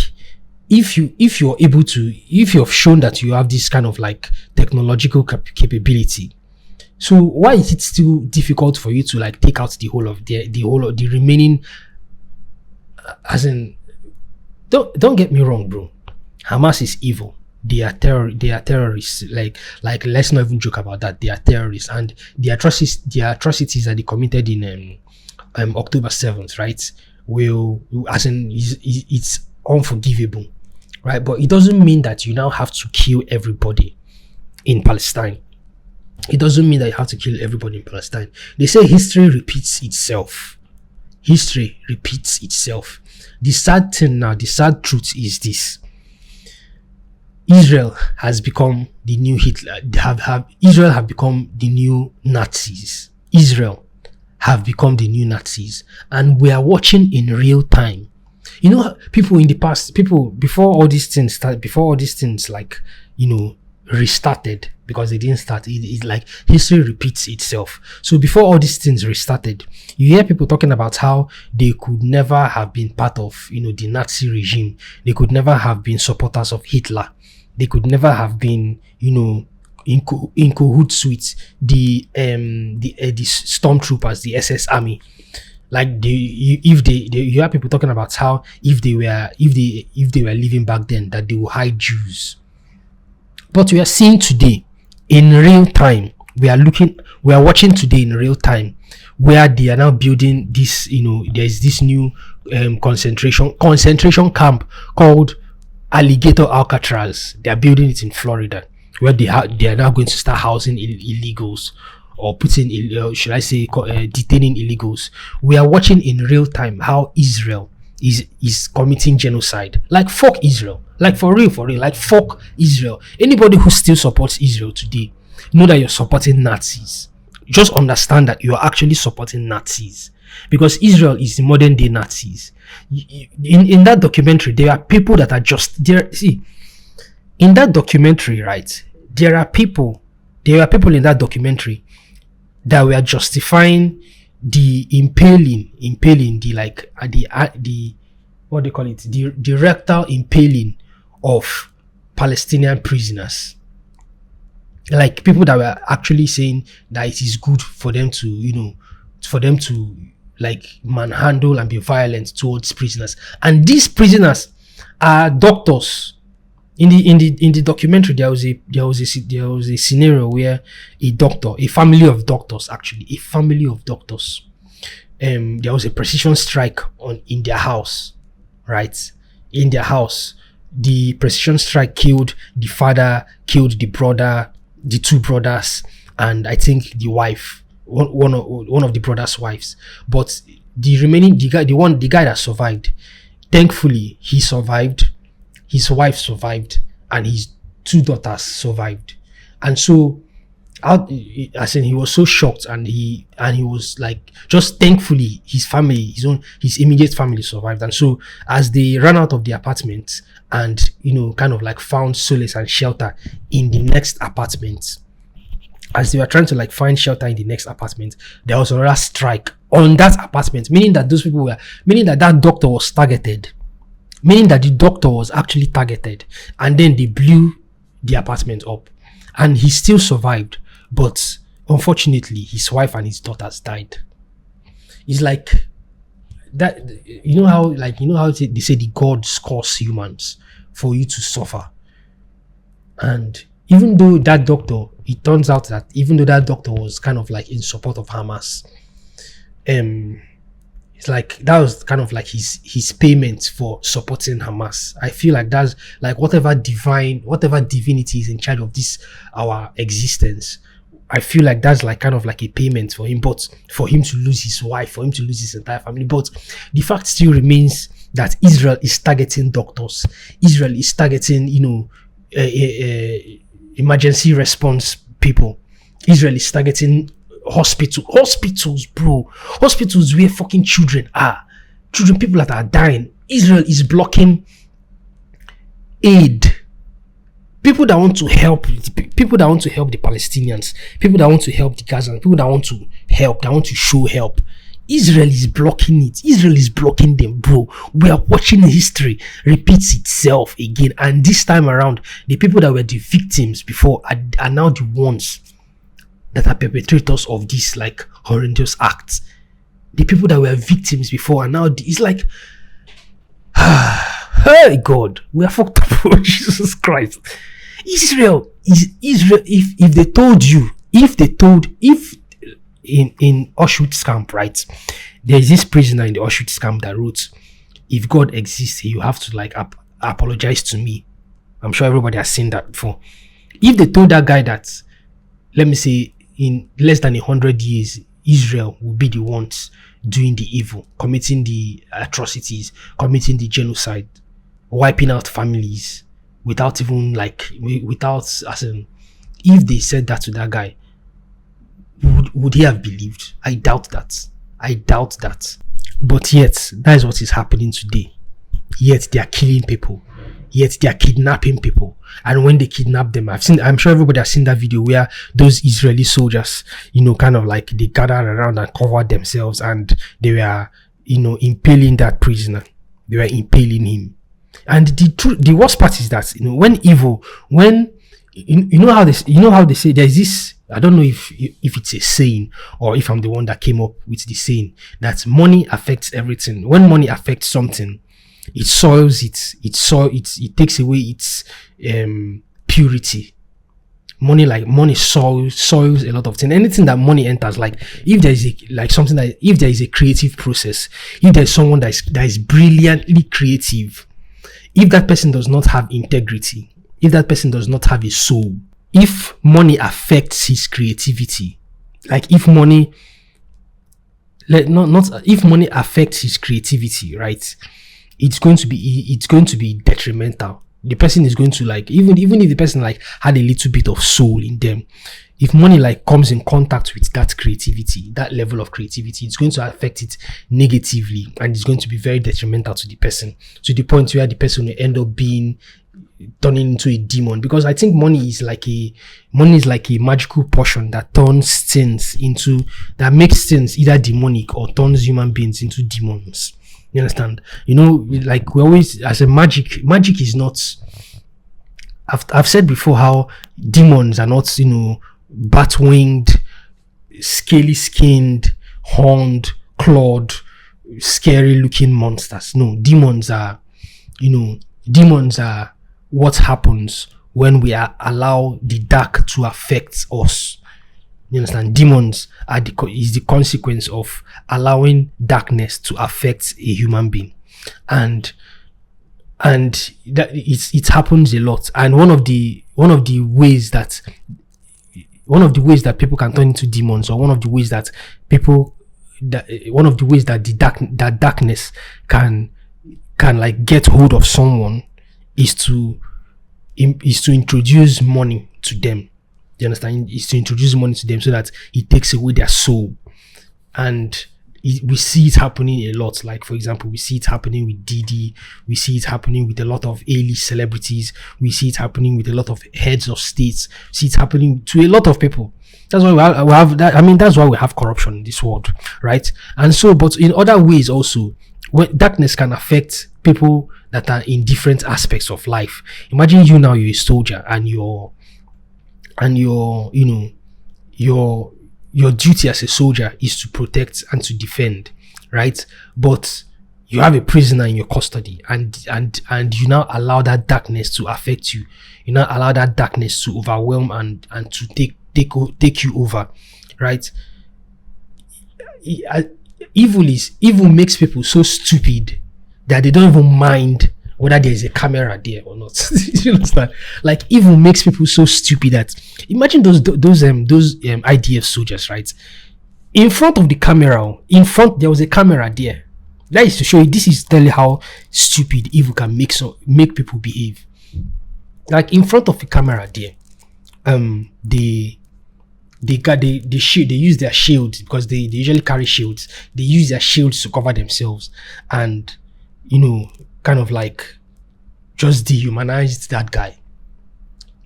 if you're able to, if you've shown that you have this kind of like technological capability, so why is it still difficult for you to like take out the whole of the remaining? As in, don't get me wrong, bro. Hamas is evil. They are terrorists. Like let's not even joke about that. They are terrorists, and the atrocities that they committed in October 7th, right? As in, it's unforgivable, right? But it doesn't mean that you now have to kill everybody in Palestine. It doesn't mean that you have to kill everybody in Palestine. They say history repeats itself. History repeats itself. The sad thing now, the sad truth is this: Israel has become the new Hitler. Israel have become the new Nazis. Israel have become the new Nazis, and we are watching in real time. You know, people in the past, people before all these things started, before all these things like, you know, restarted, because they didn't start. It's like history repeats itself. So before all these things restarted, you hear people talking about how they could never have been part of, you know, the Nazi regime. They could never have been supporters of Hitler. They could never have been, you know, in cahoots with the stormtroopers, the SS Army. Like you hear people talking about how if they were living back then, that they would hide Jews. But we are seeing today in real time. We are watching today in real time where they are now building this. You know, there's this new concentration camp called Alligator Alcatraz. They are building it in Florida, where they are now going to start housing illegals, or putting, should I say, detaining illegals. We are watching in real time how Israel is committing genocide. Like fuck Israel. Like for real. Like fuck Israel. Anybody who still supports Israel today, know that you're supporting Nazis. Just understand that you are actually supporting Nazis, because Israel is the modern day Nazis. In that documentary, there are people that are just there. See, in that documentary, right, there are people in that documentary that were justifying the impaling the like the what do you call it, the rectal impaling of Palestinian prisoners. Like people that were actually saying that it is good for them to, you know, like manhandle and be violent towards prisoners. And these prisoners are doctors. In the documentary, there was a scenario where a family of doctors, there was a precision strike in their house, right? In their house, the precision strike killed the father, killed the brother, the two brothers, and I think the wife, one of the brothers' wives. But the guy that survived, thankfully he survived. His wife survived, and his two daughters survived. And so, as in, he was so shocked, and he was like, just thankfully his immediate family survived. And so, as they ran out of the apartment and, you know, kind of like found solace and shelter in the next apartment, as they were trying to like find shelter in the next apartment, there was another strike on that apartment, meaning that that doctor was targeted. Meaning that the doctor was actually targeted, and then they blew the apartment up, and he still survived, but unfortunately his wife and his daughters died. It's like that, you know how they say the gods cause humans for you to suffer. And even though that doctor, it turns out that even though that doctor was kind of like in support of Hamas, it's like that was kind of like his payment for supporting Hamas. I feel like that's like whatever divinity is in charge of this our existence. I feel like that's like kind of like a payment for him, but for him to lose his wife, for him to lose his entire family. But the fact still remains that Israel is targeting doctors. Israel is targeting, emergency response people. Israel is targeting hospitals, bro. Hospitals where fucking children are. People that are dying. Israel is blocking aid. People that want to help the Palestinians, people that want to help the Gaza, people that want to show help. Israel is blocking it. Israel is blocking them, bro. We are watching history repeats itself again. And this time around, the people that were the victims before are now the ones that are perpetrators of this like horrendous acts. The people that were victims before are now, it's like, hey God, we are fucked up, bro. Jesus Christ. Israel, if they told you, if in Auschwitz camp, right, there is this prisoner in the Auschwitz camp that wrote, if God exists, you have to like apologize to me. I'm sure everybody has seen that before. If they told that guy that, let me say, in less than 100 years, Israel will be the ones doing the evil, committing the atrocities, committing the genocide, wiping out families, without even like, if they said that to that guy, would he have believed? I doubt that. But yet, that is what is happening today. Yet they are killing people. Yet they are kidnapping people. And when they kidnap them, I'm sure everybody has seen that video where those Israeli soldiers, kind of like they gathered around and covered themselves and they were, impaling that prisoner. They were impaling him. And the worst part is that, when how they say there's this, I don't know if it's a saying or if I'm the one that came up with the saying that money affects everything. When money affects something, it soils it takes away its purity. Money soils a lot of things. Anything that money enters, like if there is a creative process, if there's someone that is brilliantly creative, if that person does not have integrity, if that person does not have a soul, if money affects his creativity, like if money affects his creativity, right, it's going to be detrimental. The person is going to like, even if the person like had a little bit of soul in them, if money like comes in contact with that creativity, that level of creativity, it's going to affect it negatively and it's going to be very detrimental to the person, to the point where the person will end up turning into a demon. Because I think money is like a magical potion that makes things either demonic or turns human beings into demons. You understand? Like we always, as a magic is not, I've said before how demons are not, bat-winged, scaly-skinned, horned, clawed, scary-looking monsters. No, demons are what happens when we allow the dark to affect us. You understand? Demons is the consequence of allowing darkness to affect a human being, and that it happens a lot. And one of the ways that people can turn into demons, or one of the ways that that darkness can like get hold of someone is to introduce money to them. You understand? Is to introduce money to them so that it takes away their soul. And we see it happening a lot. Like, for example, we see it happening with Didi. We see it happening with a lot of A-list celebrities. We see it happening with a lot of heads of states. We see it happening to a lot of people. That's why we have that. I mean, that's why we have corruption in this world, right? And so, but in other ways also, darkness can affect people that are in different aspects of life. Imagine you're a soldier and your duty as a soldier is to protect and to defend, right? But you have a prisoner in your custody, and you now allow that darkness to affect you. You now allow that darkness to overwhelm and to take you over, right? Evil makes people so stupid that they don't even mind whether there is a camera there or not. You understand? Like evil makes people so stupid that imagine those IDF soldiers, right? In front of the camera, there was a camera there. That is to show you, this is telling how stupid evil can make people behave. Like in front of the camera there, they shield, they use their shields because they usually carry shields. They use their shields to cover themselves and kind of like just dehumanized that guy.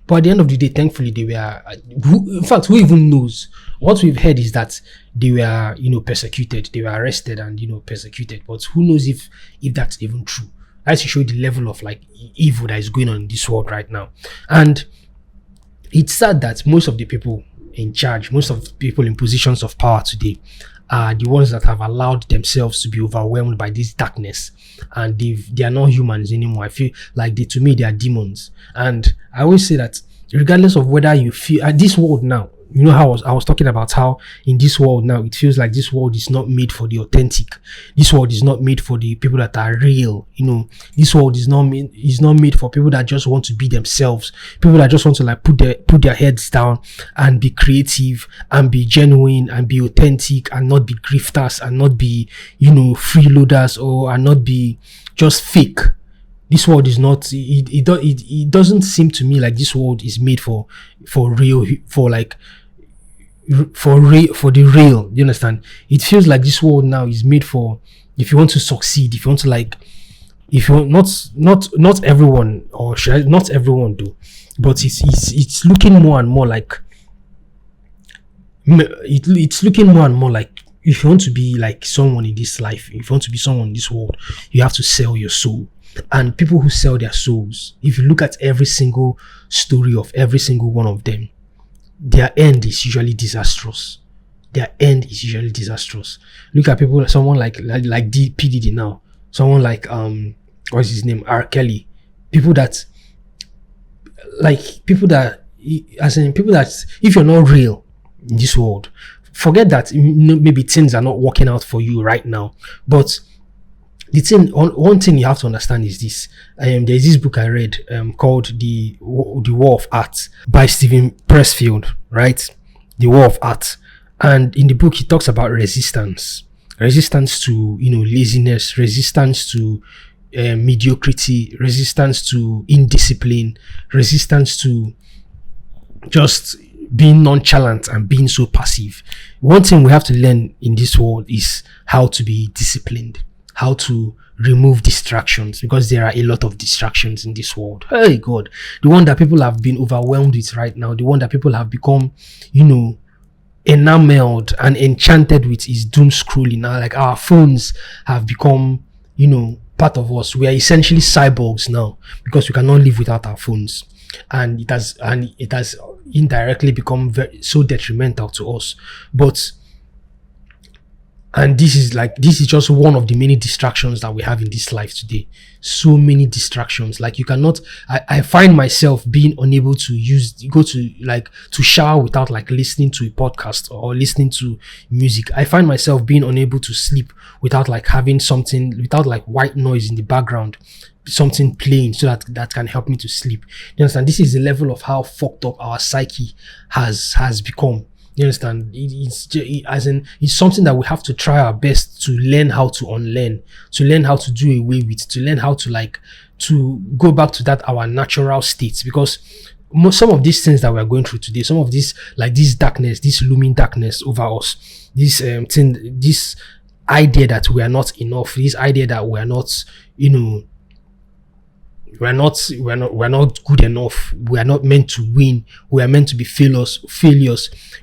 But at the end of the day, thankfully, they were. In fact, who even knows? What we've heard is that they were, persecuted. They were arrested and persecuted. But who knows if that's even true? That's to show the level of like evil that is going on in this world right now. And it's sad that most of the people in charge, most of the people in positions of power today, are the ones that have allowed themselves to be overwhelmed by this darkness, and they are not humans anymore. I feel like to me they are demons. And I always say that regardless of whether you feel this world now, how I was talking about how in this world now it feels like this world is not made for the authentic. This world is not made for the people that are real. This world is not made for people that just want to be themselves. People that just want to like put their heads down and be creative and be genuine and be authentic and not be grifters and not be freeloaders and not be just fake. This world is not. It doesn't seem to me like this world is made for real, for the real. You understand? It feels like this world now is made for, if you want to succeed, if you want to not everyone, or not everyone do, but it's looking more and more like it's looking more and more like, if you want to be like someone in this life, if you want to be someone in this world, you have to sell your soul. And people who sell their souls, if you look at every single story of every single one of them, their end is usually disastrous. Look at people, someone like P. Diddy now, someone like what's his name, R. Kelly. People that if you're not real in this world, forget that maybe things are not working out for you right now, but one thing you have to understand is this. There's this book I read called The War of Art by Steven Pressfield, right? The War of Art. And in the book, he talks about resistance to laziness, resistance to mediocrity, resistance to indiscipline, resistance to just being nonchalant and being so passive. One thing we have to learn in this world is how to be disciplined, how to remove distractions, because there are a lot of distractions in this world. Hey God, the one that people have been overwhelmed with right now, the one that people have become, enamored and enchanted with, is doom scrolling. Now, like, our phones have become, part of us. We are essentially cyborgs now because we cannot live without our phones, and it has indirectly become so detrimental to us. And this is just one of the many distractions that we have in this life today. So many distractions. Like, you cannot, I find myself being unable to go to shower without like listening to a podcast or listening to music. I find myself being unable to sleep without like having something, without like white noise in the background, something playing, so that can help me to sleep. You understand? This is the level of how fucked up our psyche has become. You understand? It's something that we have to try our best to learn how to unlearn, to learn how to do away with, to learn how to go back to that our natural states. Because some of these things that we are going through today, some of this darkness, this looming darkness over us, this idea that we are not enough, this idea that we are not, we're not good enough. We are not meant to win. We are meant to be failures.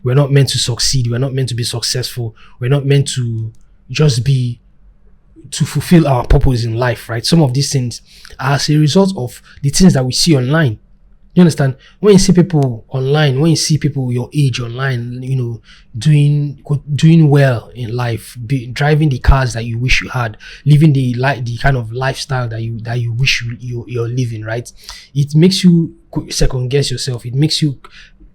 We're not meant to succeed. We're not meant to be successful. We're not meant to just to fulfill our purpose in life, right? Some of these things are as a result of the things that we see online. You understand? When you see people online, when you see people your age online, doing well in life, driving the cars that you wish you had, living the kind of lifestyle that you wish you're living, right? It makes you second guess yourself. It makes you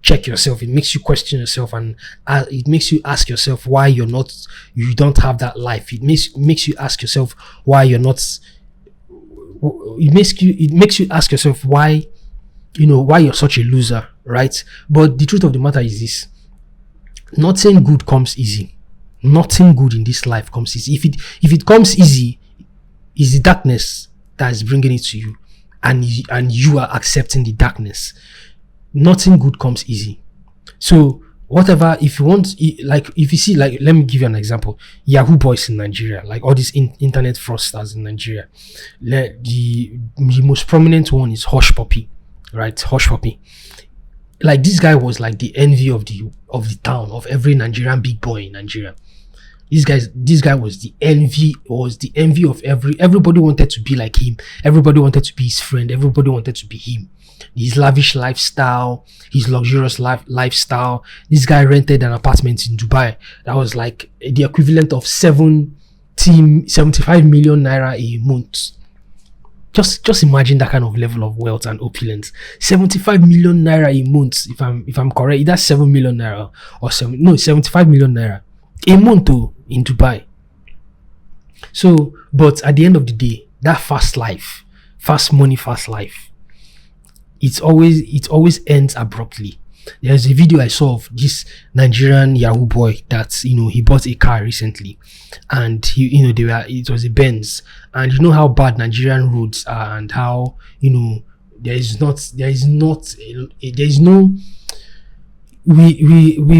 check yourself. It makes you question yourself, and it makes you ask yourself why you don't have that life. It makes you ask yourself why it makes you ask yourself why, why you're such a loser, right? But the truth of the matter is this: nothing good comes easy. Nothing good in this life comes easy. If it comes easy, it's the darkness that is bringing it to you, and you are accepting the darkness. Nothing good comes easy. So whatever, if you want, like if you see, like, let me give you an example. Yahoo boys in Nigeria, like all these internet fraudsters in Nigeria, the most prominent one is Hush Puppy, right? Hush Puppy. Like, this guy was like the envy of the town, of every Nigerian big boy in Nigeria. This guy was the envy of everybody wanted to be like him. Everybody wanted to be his friend. Everybody wanted to be him. His lavish lifestyle, his luxurious lifestyle. This guy rented an apartment in Dubai that was like the equivalent of 75 million naira a month. Just imagine that kind of level of wealth and opulence. 75 million naira a month, if I'm correct, that's 7 million naira or 75 million naira a month in Dubai. So, but at the end of the day, that fast money, fast life, it always ends abruptly. There's a video I saw of this Nigerian Yahoo boy that, he bought a car recently, and it was a Benz, and you know how bad Nigerian roads are, and how we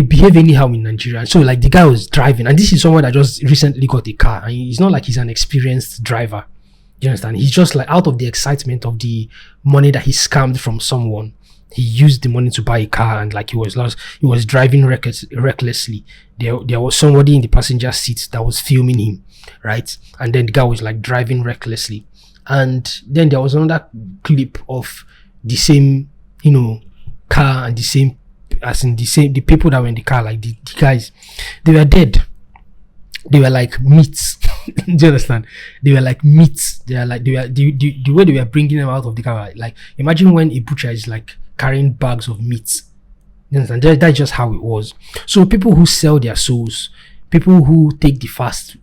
behave anyhow in Nigeria. So, like, the guy was driving, and this is someone that just recently got a car, and it's not like he's an experienced driver. You understand? He's just like, out of the excitement of the money that he scammed from someone, he used the money to buy a car, and like he was driving recklessly. There was somebody in the passenger seat that was filming him, right? And then the guy was like driving recklessly, and then there was another clip of the same car, and the people that were in the car, like the guys, they were dead. They were like meats. Do you understand? They were like meats. They were the way they were bringing them out of the car. Like, imagine when a butcher is like carrying bags of meat. You understand? That's just how it was. So people who sell their souls, people who take the fast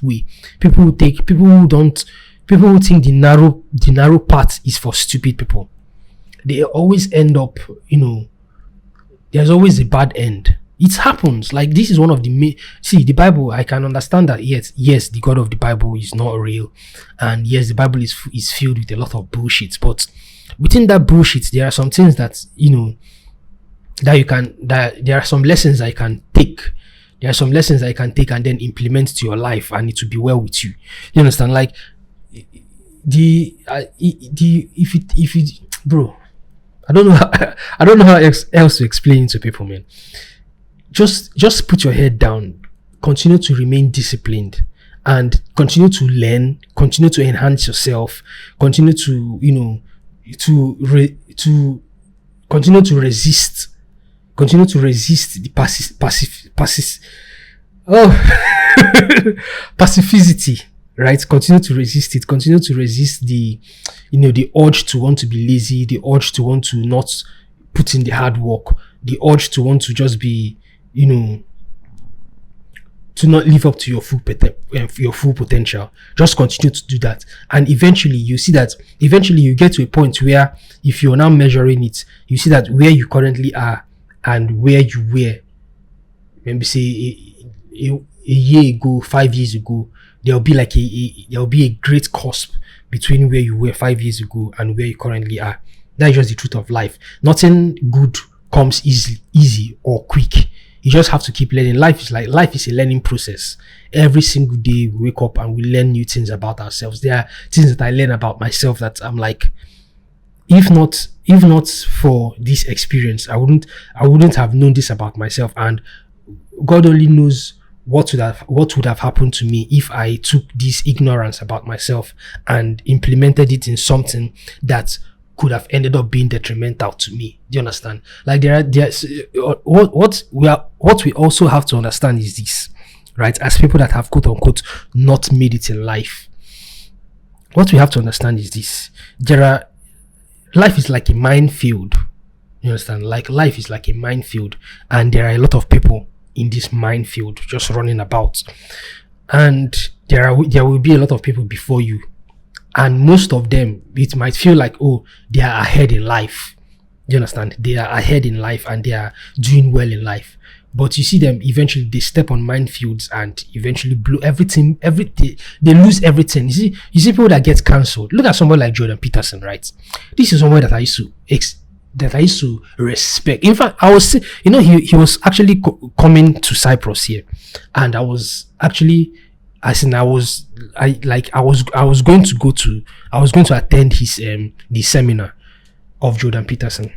way, people who think the narrow path is for stupid people, they always end up, there's always a bad end. It happens. Like, this is one of the the Bible. I can understand that yes, the God of the Bible is not real, and yes, the Bible is filled with a lot of bullshit. But within that bullshit, there are some things that there are some lessons I can take. There are some lessons I can take and then implement to your life, and it will be well with you. You understand? Like, bro, I don't know how else to explain it to people, man. Just put your head down, continue to remain disciplined, and continue to learn, continue to enhance yourself, continue to continue to resist the passivity, right? Continue to resist it. Continue to resist the urge to want to be lazy, the urge to want to not put in the hard work, the urge to want to just be, to not live up to your full potential. Just continue to do that, and eventually you see that you get to a point where, if you're now measuring it, you see that where you currently are and where you were, maybe say a year ago, 5 years ago, there'll be a great cusp between where you were 5 years ago and where you currently are. That's just the truth of life. Nothing good comes easy or quick. You just have to keep learning. Life is a learning process. Every single day we wake up and we learn new things about ourselves. There are things that I learn about myself that I'm like, if not for this experience, I wouldn't have known this about myself. And God only knows what would have happened to me if I took this ignorance about myself and implemented it in something that could have ended up being detrimental to me. Do you understand? Like, what we also have to understand is this, right? As people that have, quote unquote, not made it in life, what we have to understand is this: life is like a minefield. You understand? Like, life is like a minefield, and there are a lot of people in this minefield just running about, and there will be a lot of people before you, And most of them, it might feel like, oh, they are ahead in life. You understand? They are ahead in life and they are doing well in life. But you see them eventually, they step on minefields and eventually blow everything. They lose everything. You see people that get cancelled. Look at somebody like Jordan Peterson, right? This is somebody that I used to respect. In fact, I was, he was actually coming to Cyprus here, and I was actually, as in, I was going to attend his the seminar of Jordan Peterson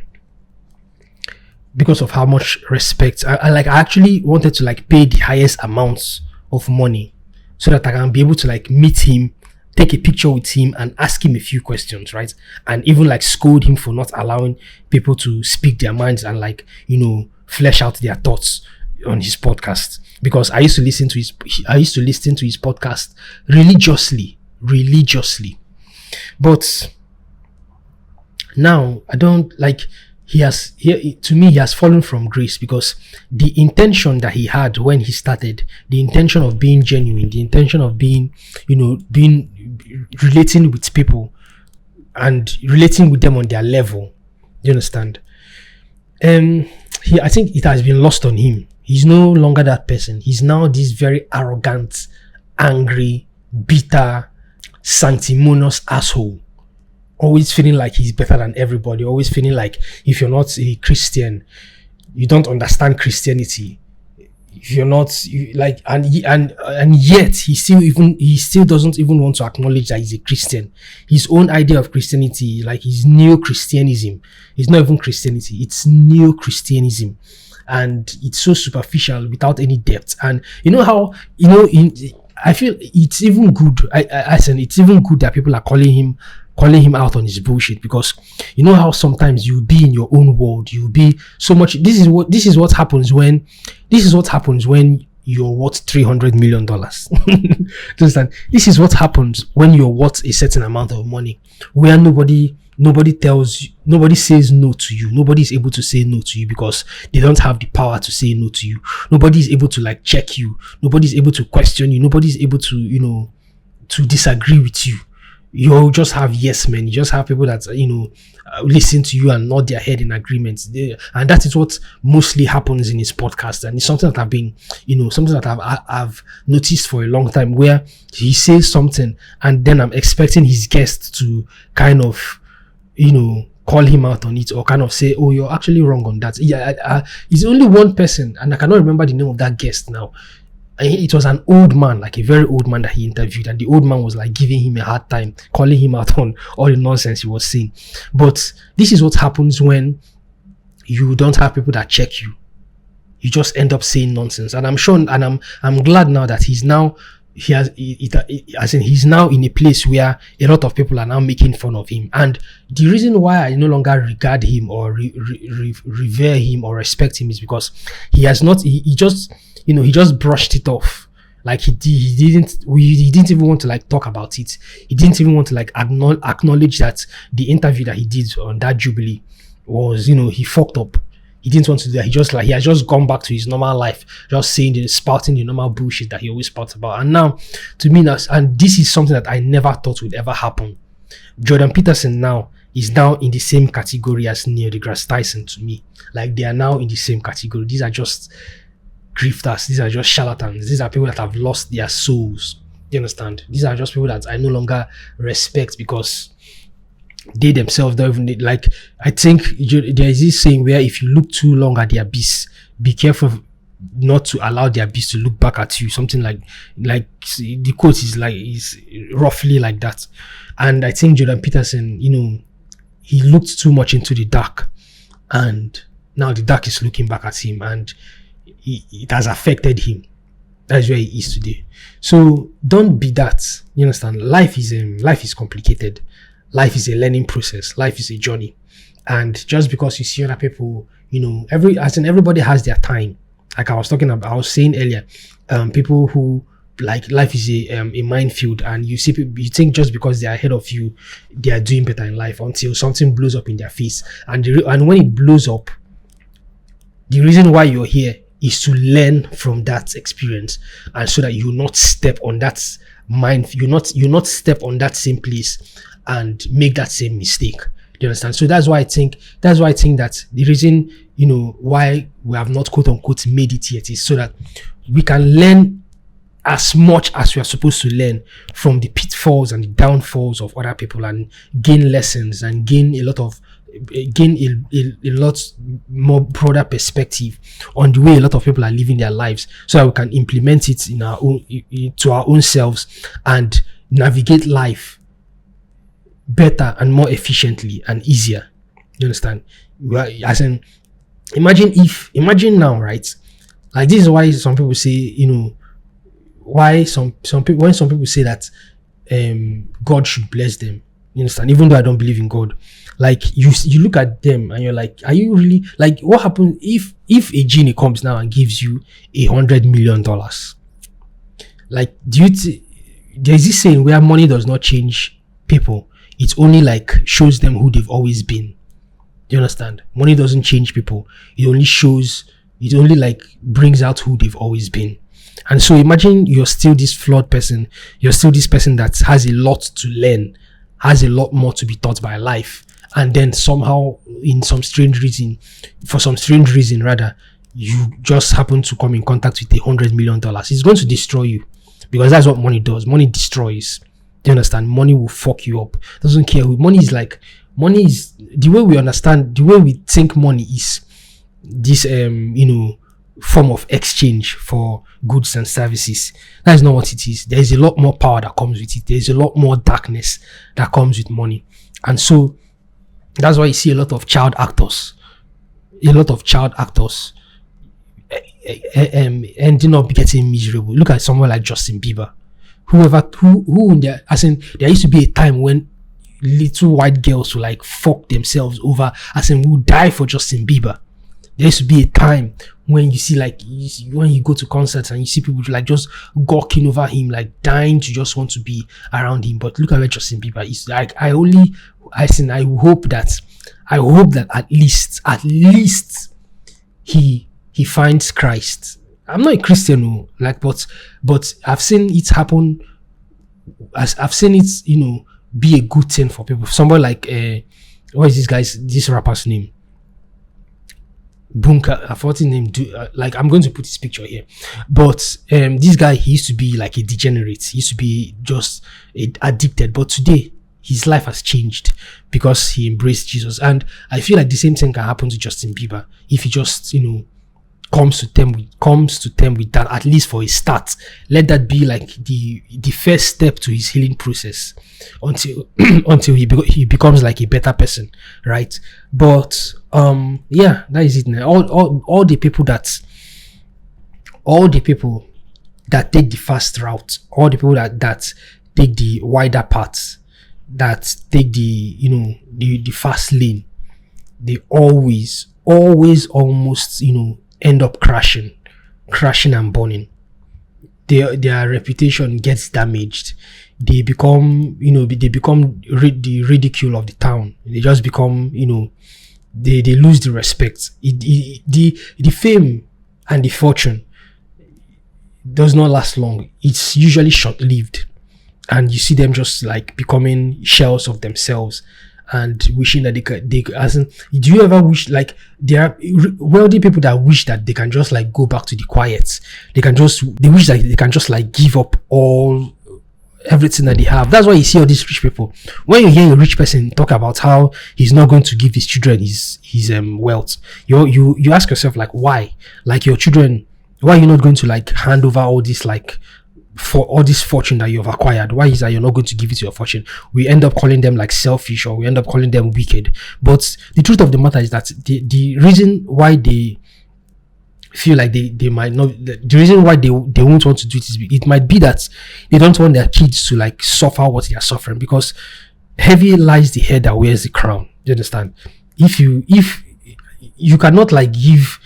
because of how much respect I actually wanted to like pay the highest amounts of money so that I can be able to like meet him, take a picture with him, and ask him a few questions, right? And even like scold him for not allowing people to speak their minds and like, flesh out their thoughts on his podcast. Because I used to listen to his podcast religiously. But now I don't like, he has fallen from grace, because the intention that he had when he started, the intention of being genuine, the intention of being relating with people and relating with them on their level, you understand? I think it has been lost on him. He's no longer that person. He's now this very arrogant, angry, bitter, sanctimonious asshole. Always feeling like he's better than everybody. Always feeling like if you're not a Christian, you don't understand Christianity. If you're not and yet he still doesn't even want to acknowledge that he's a Christian. His own idea of Christianity, like his neo-Christianism, is not even Christianity. It's neo-Christianism, and it's so superficial without any depth. And I feel it's even good. It's even good that people are calling him out on his bullshit, because you know how sometimes you'll be in your own world, you'll be so much. This is what happens when you're worth $300 million. Understand? This is what happens when you're worth a certain amount of money, where nobody says no to you. Nobody is able to say no to you because they don't have the power to say no to you. Nobody is able to like check you. Nobody is able to question you. Nobody is able to to disagree with you. You just have yes men. You just have people that listen to you and nod their head in agreement. And that is what mostly happens in his podcast. And it's something that I've been, something that I've noticed for a long time, where he says something and then I'm expecting his guest to kind of, call him out on it, or kind of say, oh, you're actually wrong on that. Yeah, it's only one person, and I cannot remember the name of that guest now. It was an old man, like a very old man that he interviewed, and the old man was like giving him a hard time, calling him out on all the nonsense he was saying. But this is what happens when you don't have people that check you. You just end up saying nonsense. And I'm sure, and I'm glad now that he's now in a place where a lot of people are now making fun of him. And the reason why I no longer regard him or revere him or respect him is because he just brushed it off. Like he didn't even want to like talk about it. He didn't even want to like acknowledge that the interview that he did on that Jubilee was, he fucked up. He didn't want to do that. He has just gone back to his normal life, just spouting the normal bullshit that he always spouts about. And now, to me, and this is something that I never thought would ever happen. Jordan Peterson now is now in the same category as Neil deGrasse Tyson to me. Like, they are now in the same category. These are just grifters. These are just charlatans. These are people that have lost their souls. You understand? These are just people that I no longer respect, because they themselves don't even like. I think there is this saying where if you look too long at the abyss, be careful not to allow the abyss to look back at you. Something like the quote is roughly like that. And I think Jordan Peterson, he looked too much into the dark, and now the dark is looking back at him, and it has affected him. That's where he is today. So don't be that. You understand? Life is complicated. Life is a learning process. Life is a journey. And just because you see other people, everybody has their time. Like I was saying earlier, people who like life is a minefield, and you see people, you think just because they are ahead of you, they are doing better in life, until something blows up in their face. And when it blows up, the reason why you're here is to learn from that experience, and so that you will not step on that mind, you not step on that same place and make that same mistake. Do you understand? So that's why I think that the reason, why we have not quote unquote made it yet is so that we can learn as much as we are supposed to learn from the pitfalls and the downfalls of other people, and gain lessons and gain a lot more broader perspective on the way a lot of people are living their lives, so that we can implement it in our own, to our own selves, and navigate life better and more efficiently and easier. You understand? As in, imagine now, right? Like, this is why some people say, why some people, when some people say that God should bless them. You understand? Even though I don't believe in God, like, you look at them and you're like, are you really, like, what happens if a genie comes now and gives you $100 million? Like, there's this saying where money does not change people, it only like shows them who they've always been. Do you understand? Money doesn't change people, it only like brings out who they've always been. And so imagine you're still this flawed person, you're still this person that has a lot to learn, has a lot more to be taught by life, and then somehow, for some strange reason rather, you just happen to come in contact with $100 million. It's going to destroy you, because that's what money does. Money destroys. Do you understand? Money will fuck you up. Doesn't care. Money is the way we understand, the way we think money is this form of exchange for goods and services. That is not what it is. There is a lot more power that comes with it. There is a lot more darkness that comes with money. And so that's why you see a lot of child actors ending up getting miserable. Look at someone like Justin Bieber. There used to be a time when little white girls would like fuck themselves over, would die for Justin Bieber. There used to be a time when you see, when you go to concerts and you see people like just gawking over him, like dying to just want to be around him. But look at where Justin Bieber is. Like, I hope that at least he finds Christ. I'm not a Christian, no, but I've seen it happen. I've seen it, be a good thing for people. Somebody like what is this rapper's name? Bunker, I forgot his name. I'm going to put his picture here. But this guy, he used to be like a degenerate. He used to be just addicted. But today, his life has changed because he embraced Jesus. And I feel like the same thing can happen to Justin Bieber if he just, comes to term with that, at least for a start. Let that be like the first step to his healing process until he becomes like a better person, right? But that is it now. All the people that take the fast route, all the people that take the wider paths, that take the fast lane, they always almost end up crashing and burning. Their reputation gets damaged. They become the ridicule of the town. They just become, they lose the respect. The fame and the fortune does not last long. It's usually short-lived, and you see them just like becoming shells of themselves and wishing that do you ever wish, like, there are wealthy people that wish that they can just like go back to the quiet. They wish that they can just like give up everything that they have. That's why you see all these rich people. When you hear a rich person talk about how he's not going to give his children his wealth, you ask yourself, like, why? Like, your children, why are you not going to like hand over all this, like, for all this fortune that you have acquired? Why is that you're not going to give it to your fortune? We end up calling them like selfish, or we end up calling them wicked. But the truth of the matter is that the reason why they feel like they might not, the reason why they won't want to do it is, it might be that they don't want their kids to like suffer what they are suffering, because heavy lies the head that wears the crown. You understand? If you cannot like give,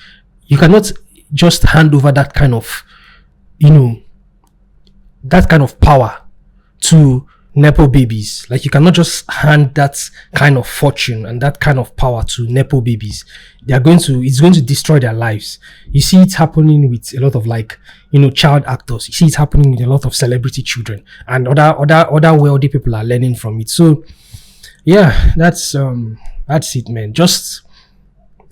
you cannot just hand over that kind of, that kind of power to nepo babies. Like, you cannot just hand that kind of fortune and that kind of power to nepo babies. It's going to destroy their lives. You see it happening with a lot of, like, child actors. You see it happening with a lot of celebrity children, and other wealthy people are learning from it. So yeah, that's it, man. Just,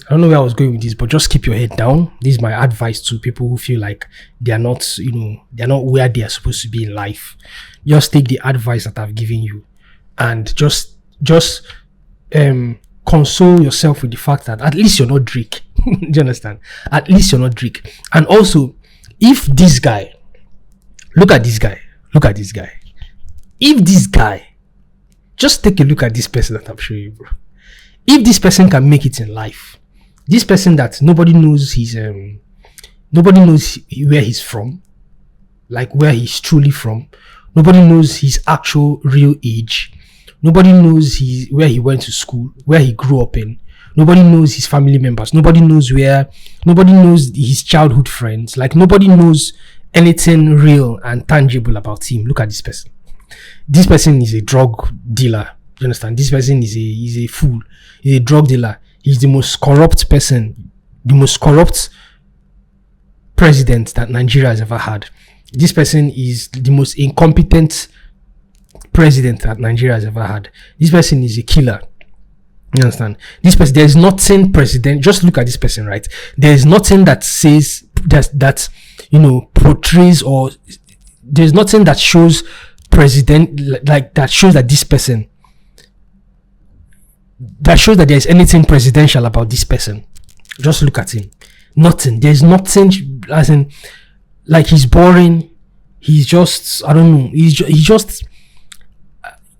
I don't know where I was going with this, but just keep your head down. This is my advice to people who feel like they're not where they are supposed to be in life. Just take the advice that I've given you, and just console yourself with the fact that at least you're not Drake. Do you understand? At least you're not Drake. And also, if this guy, look at this guy. If this guy, just take a look at this person that I'm showing you, bro. If this person can make it in life, this person that nobody knows where he's from, like where he's truly from. Nobody knows his actual real age. Nobody knows where he went to school, where he grew up in. Nobody knows his family members. Nobody knows his childhood friends. Like, nobody knows anything real and tangible about him. Look at this person. This person is a drug dealer. You understand? This person is a fool. He's a drug dealer. He's the most corrupt person, the most corrupt president that Nigeria has ever had. This person is the most incompetent president that Nigeria has ever had. This person is a killer. You understand? This person, there is nothing president. Just look at this person, right? There is nothing that says that portrays, or there's nothing that shows president, like that shows that this person, that shows that there is anything presidential about this person. Just look at him. Nothing. There's nothing, as in, like, he's boring. He's just, I don't know. He just,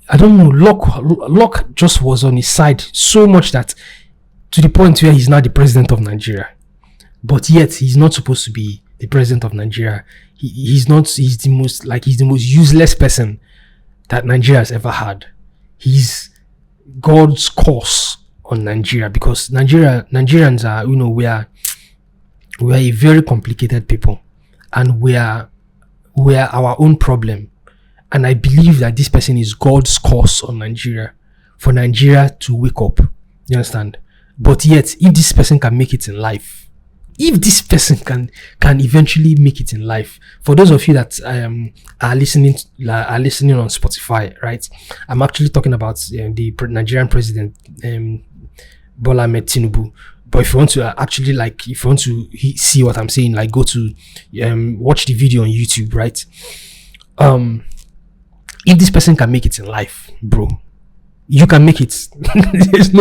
I don't know. Luck just was on his side so much that, to the point where he's now the president of Nigeria. But yet he's not supposed to be the president of Nigeria. He's the most useless person that Nigeria has ever had. He's God's curse on Nigeria, because Nigerians are, we are a very complicated people, and we are our own problem. And I believe that this person is God's curse on Nigeria, for Nigeria to wake up. You understand? But yet, if this person can make it in life, if this person can eventually make it in life, for those of you that are listening on Spotify, right? I'm actually talking about the Nigerian president, Bola Ahmed Tinubu. But if you want to see what I'm saying, like, go to watch the video on YouTube, right? If this person can make it in life, bro, you can make it. There's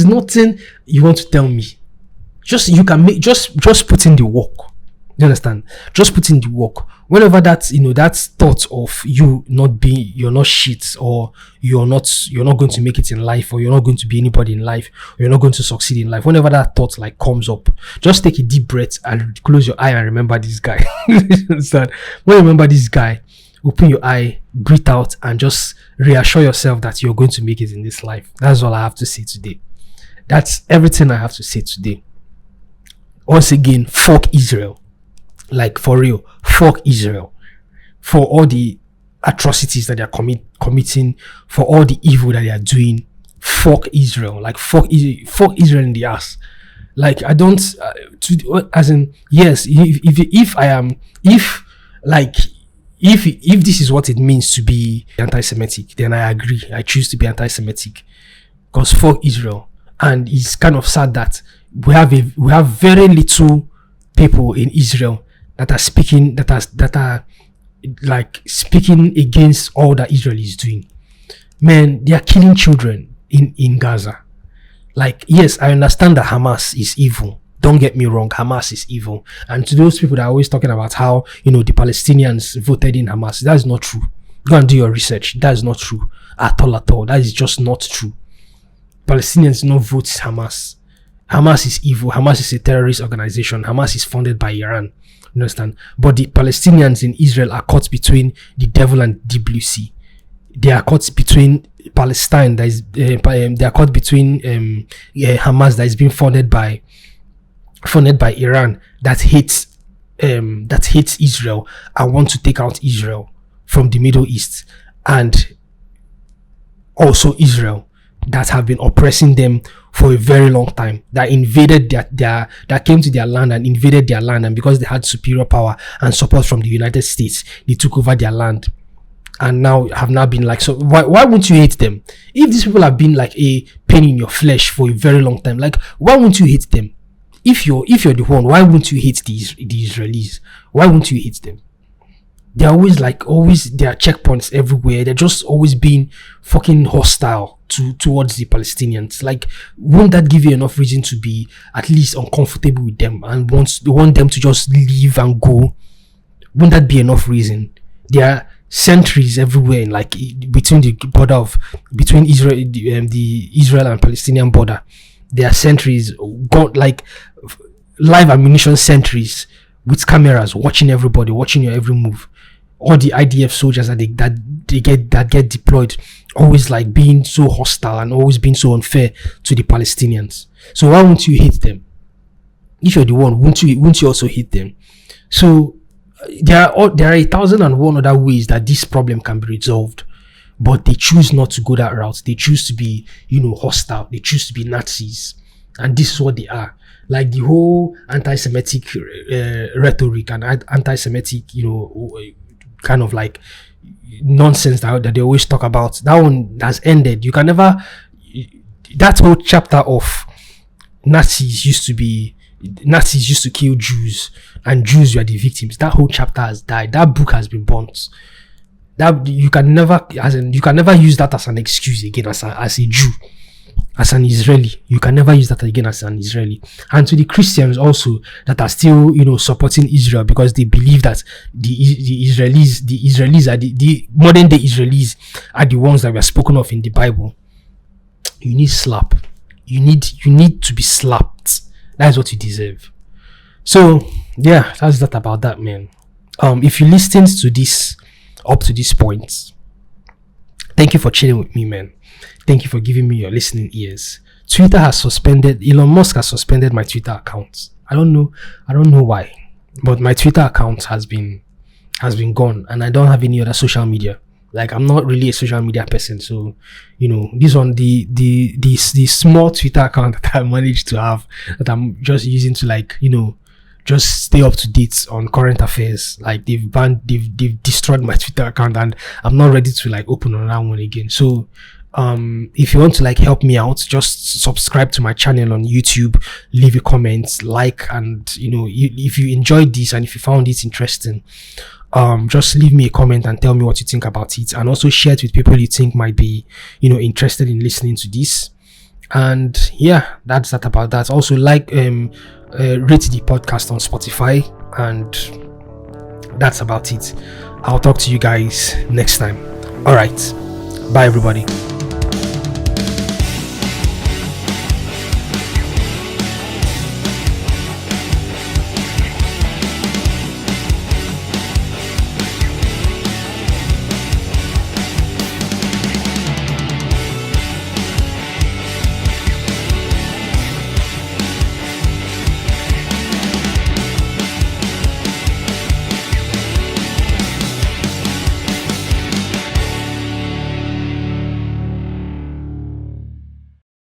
nothing you want to tell me. Just put in the work. You understand? Just put in the work. Whenever that thought of you're not shit, or you're not going to make it in life, or you're not going to be anybody in life, or you're not going to succeed in life, whenever that thought like comes up, just take a deep breath and close your eye and remember this guy. You understand? When you remember this guy, open your eye, breathe out, and just reassure yourself that you're going to make it in this life. That's all I have to say today. That's everything I have to say today. Once again, fuck Israel. Like, for real, fuck Israel. For all the atrocities that they are committing, for all the evil that they are doing. Fuck Israel. Like, fuck Israel in the ass. Like, I don't, yes, if this is what it means to be anti-Semitic, then I agree. I choose to be anti-Semitic, because fuck Israel. And it's kind of sad that we have very little people in Israel that are speaking against all that Israel is doing. Man, they are killing children in Gaza. Like, yes, I understand that Hamas is evil. Don't get me wrong, Hamas is evil. And to those people that are always talking about how, the Palestinians voted in Hamas, that is not true. Go and do your research. That is not true at all. That is just not true. Palestinians do not vote Hamas. Hamas is evil. Hamas is a terrorist organization. Hamas is funded by Iran. You understand? But the Palestinians in Israel are caught between the devil and deep blue sea. They are caught between Palestine, they are caught between Hamas, that is being funded by Iran, that hates Israel and want to take out Israel from the Middle East. and also Israel, that have been oppressing them for a very long time, that invaded that came to their land and invaded their land, and because they had superior power and support from the United States, they took over their land, and now have now been like, so why won't you hate them? If these people have been like a pain in your flesh for a very long time, like, why won't you hate them? If you're the one, why won't you hate the Israelis? Why won't you hate them? They're always there are checkpoints everywhere. They're just always being fucking hostile towards the Palestinians. Like, won't that give you enough reason to be at least uncomfortable with them and want them to just leave and go? Won't that be enough reason? There are sentries everywhere, like between the border of between Israel, the Israel and Palestinian border. There are sentries, got like live ammunition sentries with cameras watching everybody, watching your every move. All the IDF soldiers that get deployed, always like being so hostile and always being so unfair to the Palestinians. So why won't you hate them? If you're the one, won't you also hate them? So there are 1,001 other ways that this problem can be resolved, but they choose not to go that route. They choose to be, hostile. They choose to be Nazis, and this is what they are. Like the whole anti-Semitic rhetoric and anti-Semitic, kind of like nonsense that they always talk about. That one has ended. You can never. That whole chapter of Nazis used to kill Jews, and Jews were the victims. That whole chapter has died. That book has been burnt. That you can never use that as an excuse again as a Jew, as an Israeli. You can never use that again as an Israeli. And to the Christians also that are still supporting Israel because they believe that the Israelis are the modern day Israelis are the ones that were spoken of in the Bible. You need slap. You need to be slapped. That's what you deserve. So yeah, that's that about that, man. If you listened to this up to this point, thank you for chilling with me, man. Thank you for giving me your listening ears. Elon Musk has suspended my Twitter account. I don't know why, but my Twitter account has been gone, and I don't have any other social media. Like, I'm not really a social media person, so this one, the small Twitter account that I managed to have, that I'm just using to just stay up to date on current affairs. Like, they've destroyed my Twitter account, and I'm not ready to open another one again. So if you want to help me out, just subscribe to my channel on YouTube, leave a comment, and if you enjoyed this and if you found it interesting, just leave me a comment and tell me what you think about it, and also share it with people you think might be interested in listening to this. And yeah, that's that about that. Also, rate the podcast on Spotify, and that's about it. I'll talk to you guys next time. All right, bye everybody.